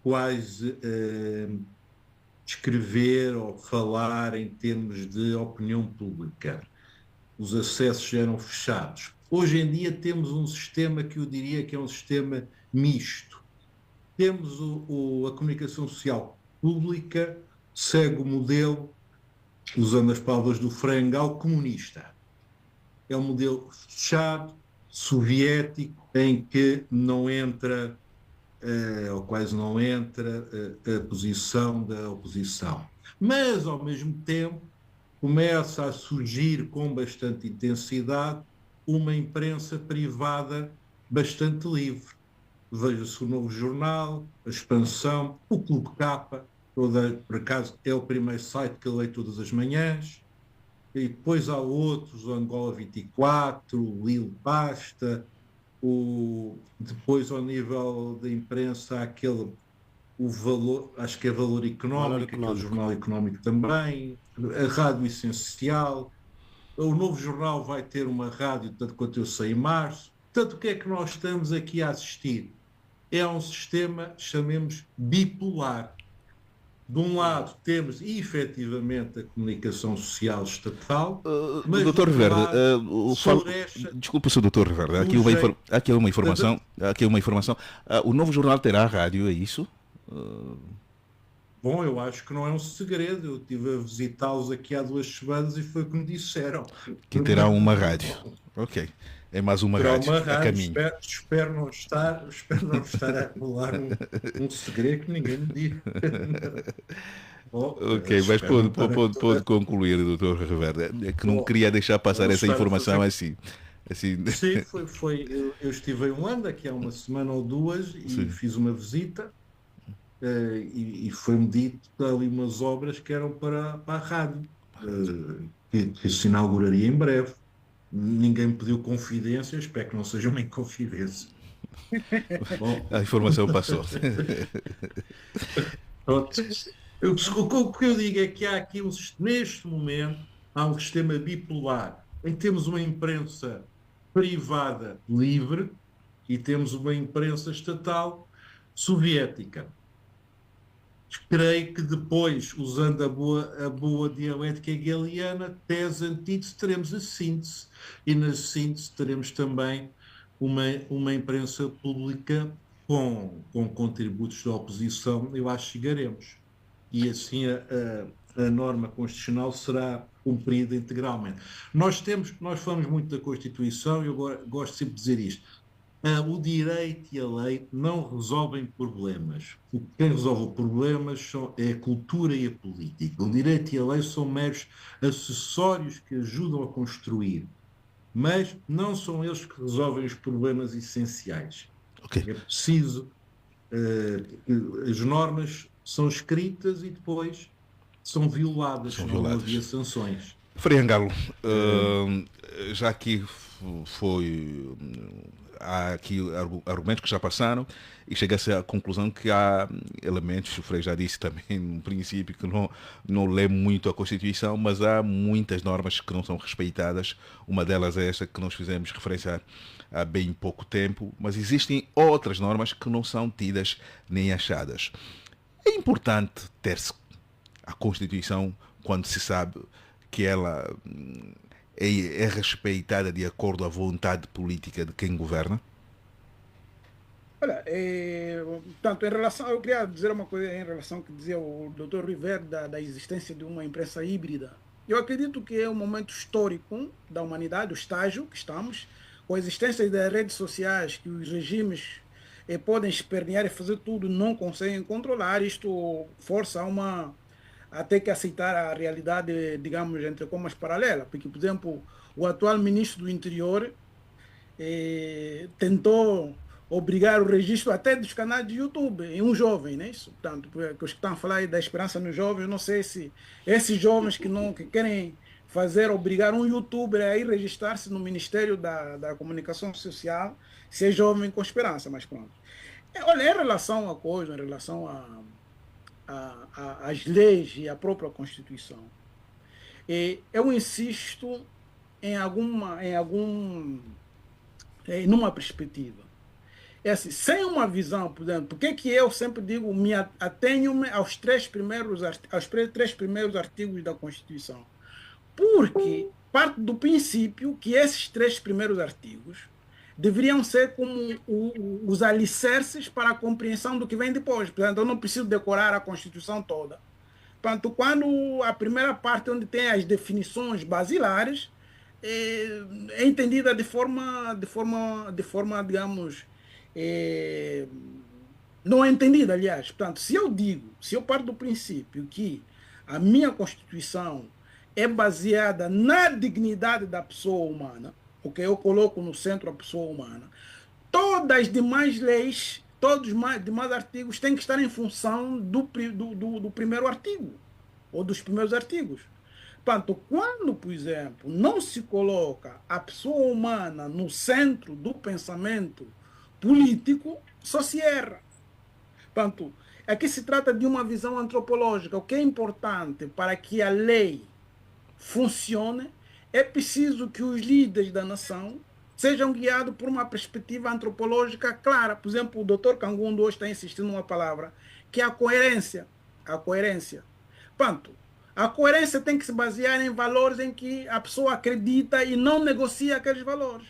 quase escrever ou falar em termos de opinião pública. Os acessos eram fechados. Hoje em dia temos um sistema que eu diria que é um sistema misto. Temos a comunicação social pública, segue o modelo, usando as palavras do Frangal, comunista. É um modelo fechado, soviético, em que não entra ou quase não entra a posição da oposição. Mas, ao mesmo tempo, começa a surgir com bastante intensidade uma imprensa privada bastante livre. Veja-se o Novo Jornal, a Expansão, o Clube Capa, por acaso é o primeiro site que eu leio todas as manhãs, e depois há outros, o Angola 24, o Lilo Basta, depois ao nível da imprensa há o Valor, acho que é Valor Económico, aquele jornal económico também, a Rádio Essencial, o Novo Jornal vai ter uma rádio, tanto quanto eu sei, em março. Portanto, o que é que nós estamos aqui a assistir? É um sistema, chamemos, bipolar. De um lado temos efetivamente a comunicação social estatal, mas Dr. Riverde, desculpe, Sr. Dr. Riverde, aqui é uma informação. O Novo Jornal terá rádio, é isso? Bom, eu acho que não é um segredo. Eu estive a visitá-los aqui há 2 semanas e foi o que me disseram. Que terá uma rádio. Ok. É mais uma rádio a caminho. Espero não estar a revelar um segredo que ninguém me diz. Ok, mas pode concluir, Dr. Riverde. É que não queria deixar passar essa informação assim. Sim, eu estive em Luanda aqui há 1 semana ou 2 e fiz uma visita e foi-me dito ali umas obras que eram para a rádio, que se inauguraria em breve. Ninguém me pediu confidência, espero que não seja uma inconfidência. Bom, a informação passou. O que eu digo é que há aqui, neste momento, há um sistema bipolar, em que temos uma imprensa privada livre e temos uma imprensa estatal soviética. Creio que depois, usando a boa dialética hegeliana, tese, antítese, teremos a síntese. E na síntese teremos também uma imprensa pública com contributos da oposição, eu acho que chegaremos. E assim a norma constitucional será cumprida integralmente. Nós falamos muito da Constituição e eu gosto sempre de dizer isto. O direito e a lei não resolvem problemas. Quem resolve problemas é a cultura e a política. O direito e a lei são meros acessórios que ajudam a construir, mas não são eles que resolvem os problemas essenciais. Ok. É preciso as normas são escritas e depois são violadas, São não violadas. havia sanções. Frei Angalo, já aqui há aqui argumentos que já passaram e chega-se à conclusão que há elementos, o Frei já disse também no princípio, que não lê muito a Constituição, mas há muitas normas que não são respeitadas. Uma delas é esta que nós fizemos referência há bem pouco tempo, mas existem outras normas que não são tidas nem achadas. É importante ter-se a Constituição quando se sabe que ela é respeitada de acordo à vontade política de quem governa? Olha, tanto em relação, eu queria dizer uma coisa em relação ao que dizia o Dr. River da existência de uma imprensa híbrida. Eu acredito que é um momento histórico da humanidade, o estágio que estamos, com a existência das redes sociais que os regimes podem espernear e fazer tudo, não conseguem controlar. Isto força a ter que aceitar a realidade, digamos, entre comas paralelas. Porque, por exemplo, o atual ministro do Interior tentou obrigar o registro até dos canais de YouTube em um jovem, né? Isso, portanto, os que estão a falar aí da esperança nos jovens, eu não sei se esses jovens que querem obrigar um youtuber a ir registrar-se no Ministério da Comunicação Social, se é jovem com esperança, mas pronto. Olha, em relação à coisa, em relação às leis e à própria Constituição, eu insisto numa perspectiva. É assim, sem uma visão, por exemplo, por que eu sempre digo, me atenho-me aos três primeiros artigos da Constituição? Porque parte do princípio que esses três primeiros artigos deveriam ser como os alicerces para a compreensão do que vem depois. Portanto, eu não preciso decorar a Constituição toda. Portanto, quando a primeira parte, onde tem as definições basilares, é entendida de forma digamos, não é entendida, aliás. Portanto, se eu parto do princípio que a minha Constituição é baseada na dignidade da pessoa humana, porque eu coloco no centro a pessoa humana, todas as demais leis, todos os demais artigos têm que estar em função do primeiro artigo, ou dos primeiros artigos. Portanto, quando, por exemplo, não se coloca a pessoa humana no centro do pensamento político, só se erra. Portanto, aqui se trata de uma visão antropológica. O que é importante para que a lei funcione, é preciso que os líderes da nação sejam guiados por uma perspectiva antropológica clara. Por exemplo, o Dr. Kangundu hoje está insistindo numa palavra, que é a coerência. A coerência. Portanto, a coerência tem que se basear em valores em que a pessoa acredita e não negocia aqueles valores.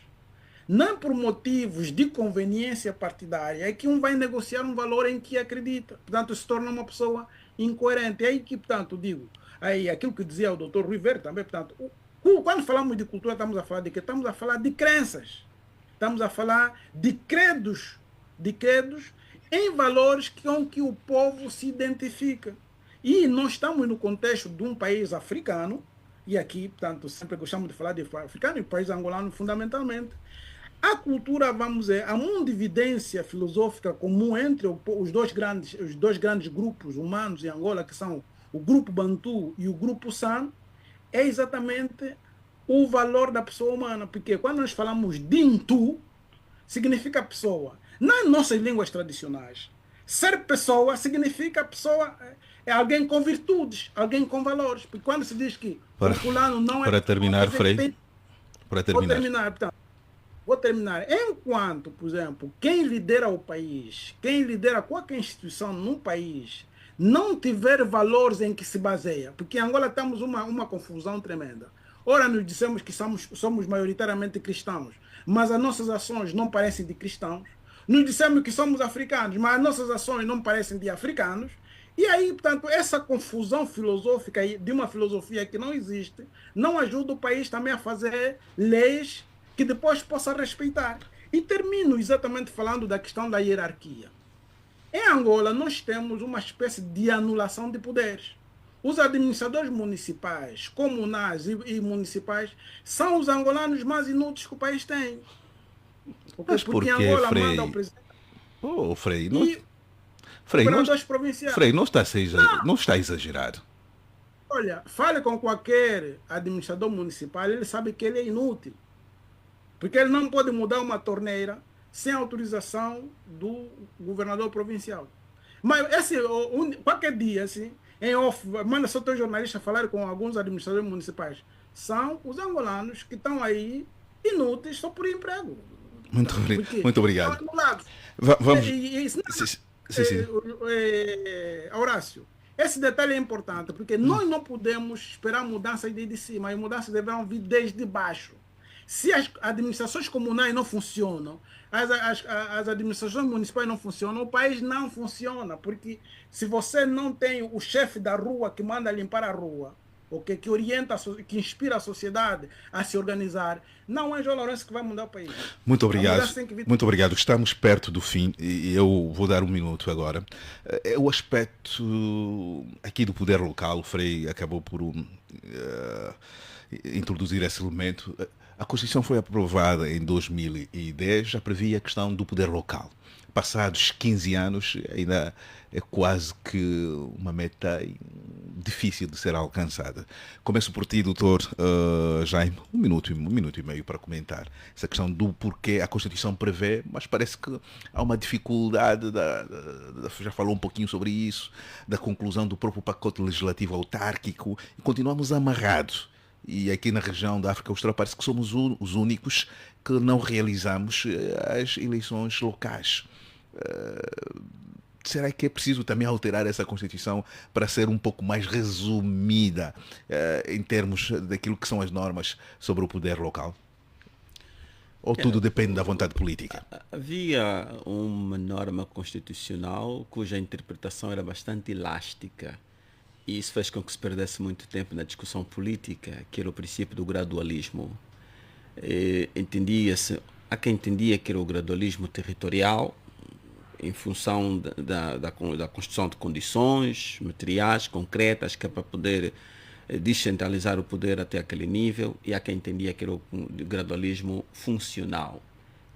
Não por motivos de conveniência partidária é que um vai negociar um valor em que acredita. Portanto, se torna uma pessoa incoerente. É aí que, portanto, digo, aí aquilo que dizia o Dr. River também, portanto, quando falamos de cultura, estamos a falar de quê? Estamos a falar de crenças. Estamos a falar de credos em valores com que o povo se identifica. E nós estamos no contexto de um país africano, e aqui, portanto, sempre gostamos de falar de africano, e o país angolano fundamentalmente. A cultura, vamos dizer, há uma dividência filosófica comum entre os dois grandes grupos humanos em Angola, que são o grupo Bantu e o grupo San, é exatamente o valor da pessoa humana. Porque quando nós falamos Dintu, significa pessoa. Nas nossas línguas tradicionais, ser pessoa significa pessoa, é alguém com virtudes, alguém com valores. Porque quando se diz que o fulano não é... Para terminar, Frei. Para terminar. Vou terminar. Enquanto, por exemplo, quem lidera o país, quem lidera qualquer instituição num país, não tiver valores em que se baseia, porque em Angola temos uma confusão tremenda. Ora, nos dissemos que somos maioritariamente cristãos, mas as nossas ações não parecem de cristãos. Nos dissemos que somos africanos, mas as nossas ações não parecem de africanos. E aí, portanto, essa confusão filosófica de uma filosofia que não existe, não ajuda o país também a fazer leis que depois possa respeitar. E termino exatamente falando da questão da hierarquia. Em Angola, nós temos uma espécie de anulação de poderes. Os administradores municipais, comunais e municipais são os angolanos mais inúteis que o país tem. Mas Porque por quê, Angola Frei? manda o presidente Oh, Frei, e Frei, governadores provinciais. Frei, não está a exagerar. Olha, fale com qualquer administrador municipal, ele sabe que ele é inútil. Porque ele não pode mudar uma torneira sem autorização do governador provincial. Mas qualquer dia, assim, em off, manda só teu jornalista falar com alguns administradores municipais. São os angolanos que estão aí inúteis só por emprego. Muito obrigado. Vamos. Horácio, esse detalhe é importante, porque nós não podemos esperar mudanças desde cima, as mudanças deverão vir desde baixo. Se as administrações comunais não funcionam, as administrações municipais não funcionam, o país não funciona, porque se você não tem o chefe da rua que manda limpar a rua, okay, que orienta, que inspira a sociedade a se organizar, não é João Lourenço que vai mudar o país. Muito obrigado. Muito obrigado. Estamos perto do fim e eu vou dar um minuto agora. É o aspecto aqui do poder local. O Frei acabou por introduzir esse elemento. A Constituição foi aprovada em 2010, já previa a questão do poder local. Passados 15 anos, ainda é quase que uma meta difícil de ser alcançada. Começo por ti, doutor Jaime, um minuto e meio para comentar essa questão do porquê a Constituição prevê, mas parece que há uma dificuldade, já falou um pouquinho sobre isso, da conclusão do próprio pacote legislativo autárquico, e continuamos amarrados. E aqui na região da África Austral parece que somos os únicos que não realizamos as eleições locais. Será que é preciso também alterar essa Constituição para ser um pouco mais resumida em termos daquilo que são as normas sobre o poder local? Ou tudo depende da vontade política? Havia uma norma constitucional cuja interpretação era bastante elástica. E isso fez com que se perdesse muito tempo na discussão política, que era o princípio do gradualismo. Há quem entendia que era o gradualismo territorial, em função da construção de condições materiais, concretas, que é para poder descentralizar o poder até aquele nível, e há quem entendia que era o gradualismo funcional,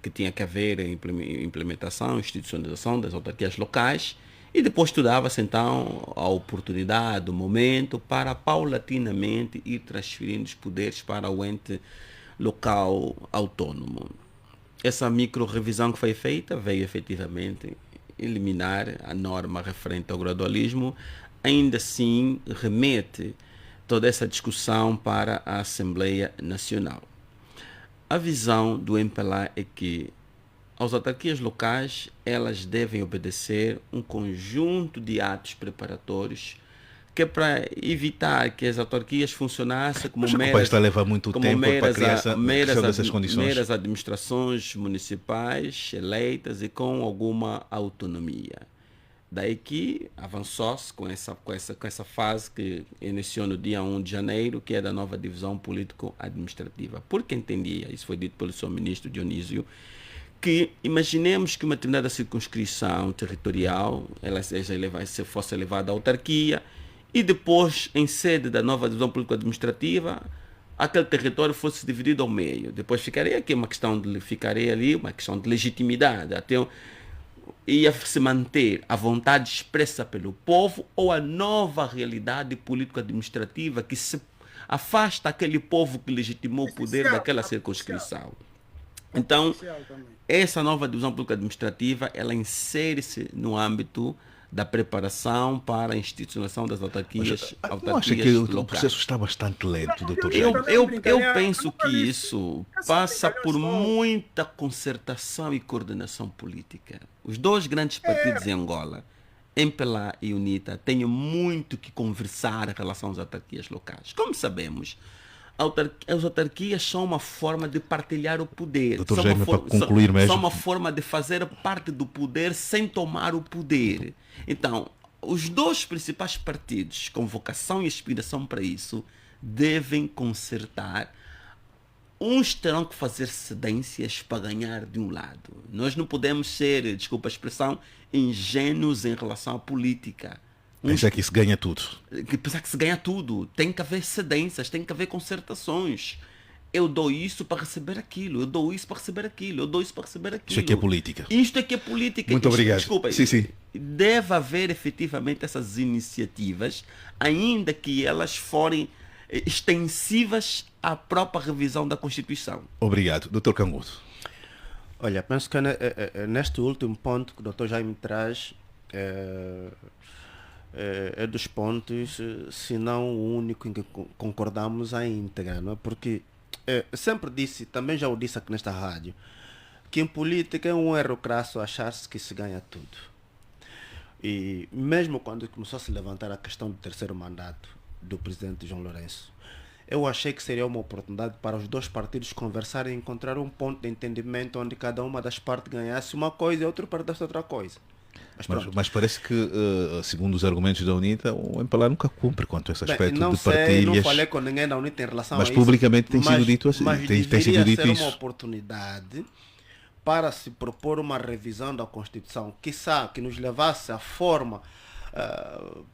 que tinha que haver implementação, institucionalização das autarquias locais, e depois estudava-se então a oportunidade, o momento para paulatinamente ir transferindo os poderes para o ente local autônomo. Essa micro-revisão que foi feita veio efetivamente eliminar a norma referente ao gradualismo, ainda assim remete toda essa discussão para a Assembleia Nacional. A visão do MPLA é que as autarquias locais, elas devem obedecer um conjunto de atos preparatórios que é para evitar que as autarquias funcionassem como está a levar muito tempo para criar essas condições. Meras administrações municipais eleitas e com alguma autonomia. Daí que avançou-se com essa fase que iniciou no dia 1 de janeiro, que é da nova divisão político-administrativa. Porque entendia, isso foi dito pelo seu ministro Dionísio, que imaginemos que uma determinada circunscrição territorial fosse elevada à autarquia e depois, em sede da nova divisão político-administrativa, aquele território fosse dividido ao meio. Depois ficaria uma questão de legitimidade, ia se manter a vontade expressa pelo povo ou a nova realidade político-administrativa que se afasta aquele povo que legitimou o poder daquela circunscrição. Então, essa nova divisão político-administrativa, ela insere-se no âmbito da preparação para a institucionalização das autarquias locais. Não acha que o processo está bastante lento, doutor? Eu penso que isso passa por muita concertação e coordenação política. Os dois grandes partidos em Angola, MPLA e UNITA, têm muito que conversar em relação às autarquias locais. Como sabemos, as autarquias são uma forma de partilhar o poder. Doutor São Jaime, uma para concluir mesmo. são uma forma de fazer parte do poder sem tomar o poder. Então, os dois principais partidos com vocação e aspiração para isso devem consertar. Uns terão que fazer cedências para ganhar de um lado. Nós não podemos ser, desculpa a expressão, ingênuos em relação à política. Pensa que isso ganha tudo. Pensar que se ganha tudo. Tem que haver cedências, tem que haver concertações. Eu dou isso para receber aquilo, eu dou isso para receber aquilo, eu dou isso para receber aquilo. Isso aqui é política. Isto é que é política. Muito obrigado. Desculpa, Sim. deve haver efetivamente essas iniciativas, ainda que elas forem extensivas à própria revisão da Constituição. Obrigado. Doutor Cangudo. Olha, penso que neste último ponto que o Dr. Jaime traz é dos pontos, se não o único em que concordamos à íntegra, não é? Porque sempre disse, também já o disse aqui nesta rádio, que em política é um erro crasso achar-se que se ganha tudo. E mesmo quando começou a se levantar a questão do terceiro mandato do presidente João Lourenço, eu achei que seria uma oportunidade para os dois partidos conversarem e encontrar um ponto de entendimento onde cada uma das partes ganhasse uma coisa e outro perdesse outra coisa. Mas parece que, segundo os argumentos da UNITA, o MPLA nunca cumpre quanto a esse aspecto não de sei, partilhas. não falei com ninguém da UNITA em relação mas a isso. Publicamente tem sido dito assim. Mas Tem sido deveria dito ser isso. uma oportunidade para se propor uma revisão da Constituição, quiçá que nos levasse à forma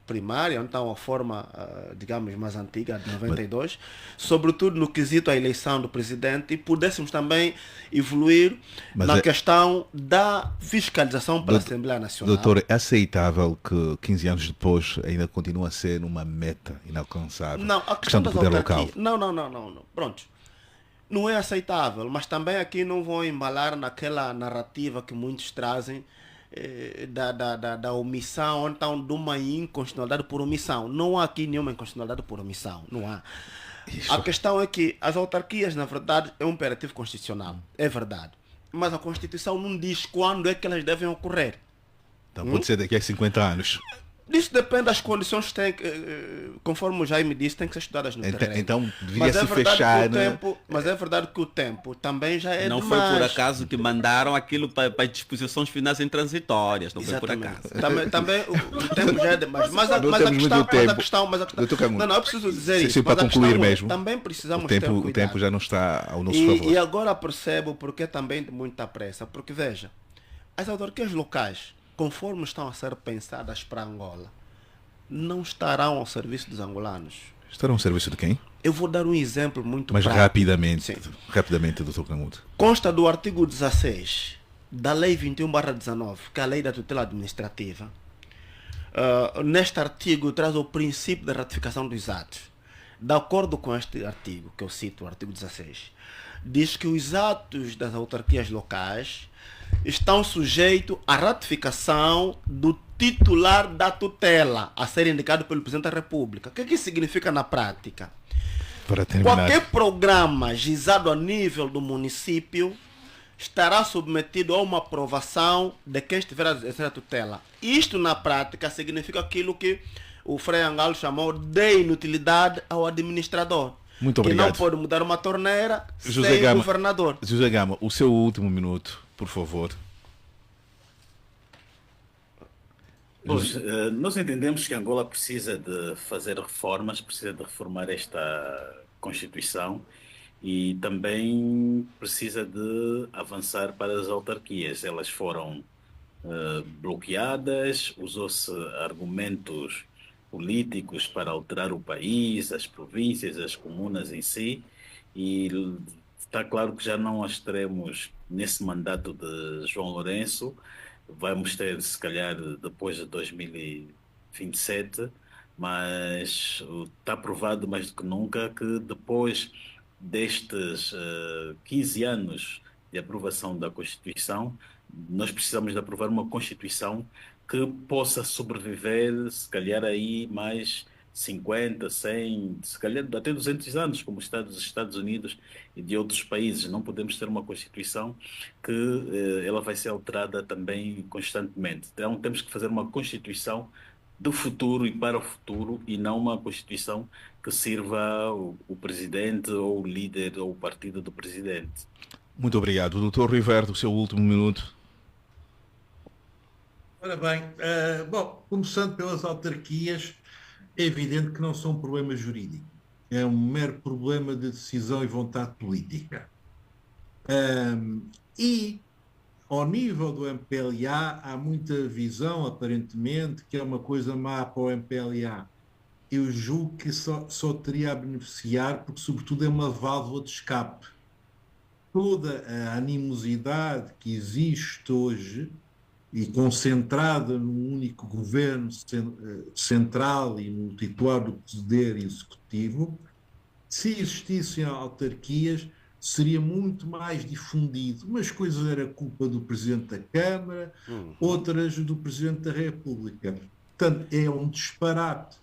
primária, então a forma, digamos, mais antiga, de 92, sobretudo no quesito à eleição do presidente, e pudéssemos também evoluir na questão da fiscalização pela Assembleia Nacional. Doutor, é aceitável que 15 anos depois ainda continua a ser uma meta inalcançável? Não, a questão do poder local. Não. Pronto. Não é aceitável, mas também aqui não vou embalar naquela narrativa que muitos trazem da omissão, ou então de uma inconstitucionalidade por omissão. Não há aqui nenhuma inconstitucionalidade por omissão. Não há. Isso. A questão é que as autarquias, na verdade, é um imperativo constitucional. É verdade. Mas a Constituição não diz quando é que elas devem ocorrer. Então pode ser daqui a 50 anos. Isso depende das condições que conforme o Jaime disse, tem que ser estudadas no terreno. Então deveria se fechar. Mas é verdade que o tempo também já é não demais. Foi por acaso que mandaram aquilo para disposições finais intransitórias. Não Exatamente. Foi por acaso. Também o tempo já é demais. Mas a questão. Não, eu preciso dizer isso. Para concluir mesmo. Também precisamos ter cuidado. O tempo já não está ao nosso favor. E agora percebo porque também de muita pressa. Porque veja, as autarquias locais, conforme estão a ser pensadas para Angola, não estarão ao serviço dos angolanos. Estarão ao serviço de quem? Eu vou dar um exemplo muito prático. Mas rapidamente, Dr. Cangudo. Consta do artigo 16 da Lei 21/19, que é a Lei da Tutela Administrativa. Neste artigo traz o princípio da ratificação dos atos. De acordo com este artigo, que eu cito, o artigo 16, diz que os atos das autarquias locais estão sujeitos à ratificação do titular da tutela, a ser indicado pelo Presidente da República. O que isso significa na prática? Para terminar. Qualquer programa gizado a nível do município estará submetido a uma aprovação de quem estiver a exercer a tutela. Isto, na prática, significa aquilo que o Frei Angalo chamou de inutilidade ao administrador. Muito obrigado. Que não pode mudar uma torneira José sem Gama, o governador. José Gama, o seu último minuto, por favor. Pois, nós entendemos que Angola precisa de fazer reformas, precisa de reformar esta Constituição e também precisa de avançar para as autarquias. Elas foram bloqueadas, usou-se argumentos políticos para alterar o país, as províncias, as comunas em si, e está claro que já não as teremos nesse mandato de João Lourenço. Vamos ter, se calhar, depois de 2027, mas está provado mais do que nunca que depois destes 15 anos de aprovação da Constituição, nós precisamos de aprovar uma Constituição que possa sobreviver, se calhar, aí mais 50, 100, se calhar até 200 anos, como os Estados Unidos e de outros países. Não podemos ter uma Constituição que ela vai ser alterada também constantemente. Então temos que fazer uma Constituição do futuro e para o futuro, e não uma Constituição que sirva o presidente ou o líder ou o partido do presidente. Muito obrigado. Doutor Rui Verde, o seu último minuto. Ora bem, bom, começando pelas autarquias, é evidente que não são um problema jurídico, é um mero problema de decisão e vontade política. E ao nível do MPLA há muita visão, aparentemente, que é uma coisa má para o MPLA. Eu julgo que só teria a beneficiar, porque sobretudo é uma válvula de escape. Toda a animosidade que existe hoje e concentrada num único governo central e no titular do poder executivo, se existissem autarquias, seria muito mais difundido. Umas coisas era culpa do Presidente da Câmara, outras do Presidente da República. Portanto, é um disparate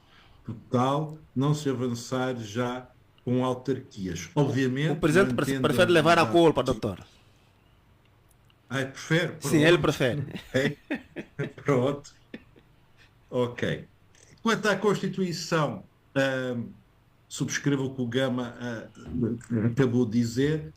total não se avançar já com autarquias. Obviamente... O Presidente prefere levar a culpa, doutor. Prefere? Pronto. Sim, ele prefere. Pronto. Ok. Quanto à Constituição, subscrevo o que o Gama acabou de dizer,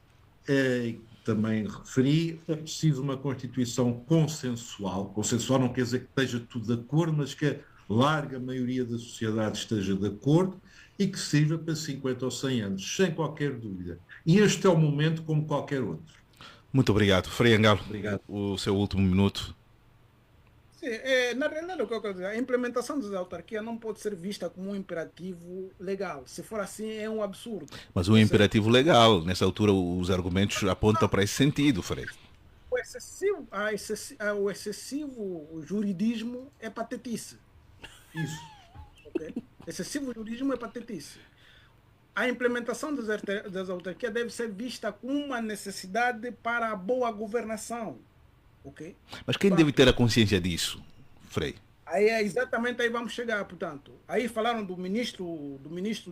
também referi, é preciso uma Constituição consensual. Consensual não quer dizer que esteja tudo de acordo, mas que a larga maioria da sociedade esteja de acordo e que sirva para 50 ou 100 anos, sem qualquer dúvida. E este é o momento como qualquer outro. Muito obrigado. Frei Angalo, Obrigado. O seu último minuto. Sim, na realidade, o que eu quero dizer, a implementação das autarquias não pode ser vista como um imperativo legal. Se for assim, é um absurdo. Mas um imperativo legal, nessa altura os argumentos apontam para esse sentido, Frei. O excessivo juridismo é patetice. Isso. Okay? Excessivo juridismo é patetice. A implementação das autarquias deve ser vista como uma necessidade para a boa governação. Okay? Mas quem deve ter a consciência disso, Frei? Aí é exatamente aí vamos chegar, portanto. Aí falaram do ministro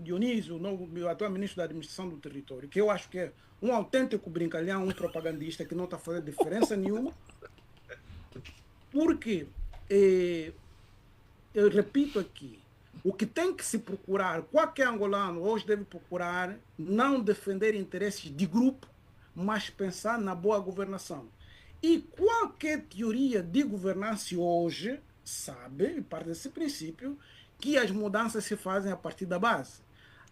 Dionísio, o atual ministro da Administração do Território, que eu acho que é um autêntico brincalhão, um propagandista que não está fazendo diferença nenhuma. Porque, eu repito aqui, o que tem que se procurar, qualquer angolano hoje deve procurar não defender interesses de grupo, mas pensar na boa governação. E qualquer teoria de governança hoje sabe, parte desse princípio, que as mudanças se fazem a partir da base.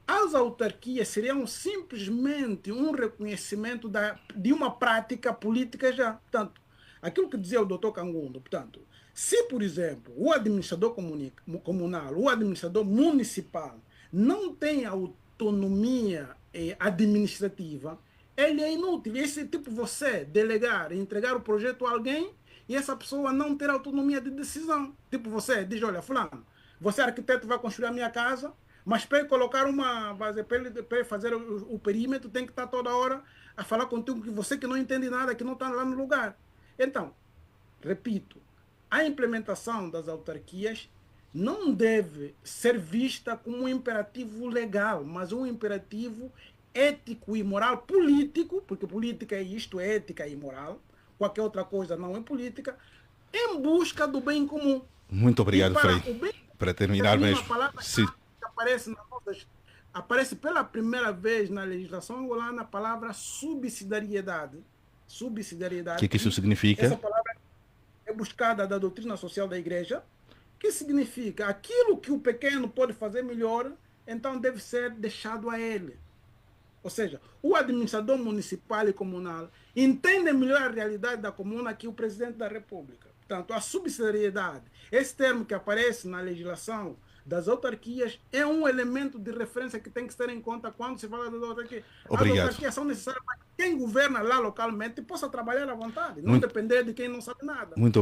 As autarquias seriam simplesmente um reconhecimento de uma prática política já. Portanto, aquilo que dizia o doutor Cangundo, portanto, se, por exemplo, o administrador comunal, o administrador municipal não tem autonomia administrativa, ele é inútil. Esse tipo, você delegar, entregar o projeto a alguém e essa pessoa não ter autonomia de decisão. Tipo, você diz, olha, fulano, você arquiteto vai construir a minha casa, mas para ele colocar para ele fazer o perímetro, tem que estar toda hora a falar contigo que você que não entende nada, que não está lá no lugar. Então, repito, a implementação das autarquias não deve ser vista como um imperativo legal, mas um imperativo ético e moral, político, porque política é isto, é ética e moral, qualquer outra coisa não é política, em busca do bem comum. Muito obrigado, Frei. Para terminar mesmo. Sim. Aparece pela primeira vez na legislação angolana a palavra subsidiariedade. Subsidiariedade. O que isso significa? Essa palavra é buscada da doutrina social da igreja, que significa aquilo que o pequeno pode fazer melhor, então deve ser deixado a ele. Ou seja, o administrador municipal e comunal entende melhor a realidade da comuna que o presidente da República. Portanto, a subsidiariedade, esse termo que aparece na legislação das autarquias, é um elemento de referência que tem que ter em conta quando se fala das autarquias. Obrigado. As autarquias são necessárias para que quem governa lá localmente possa trabalhar à vontade, não depender de quem não sabe nada. Muito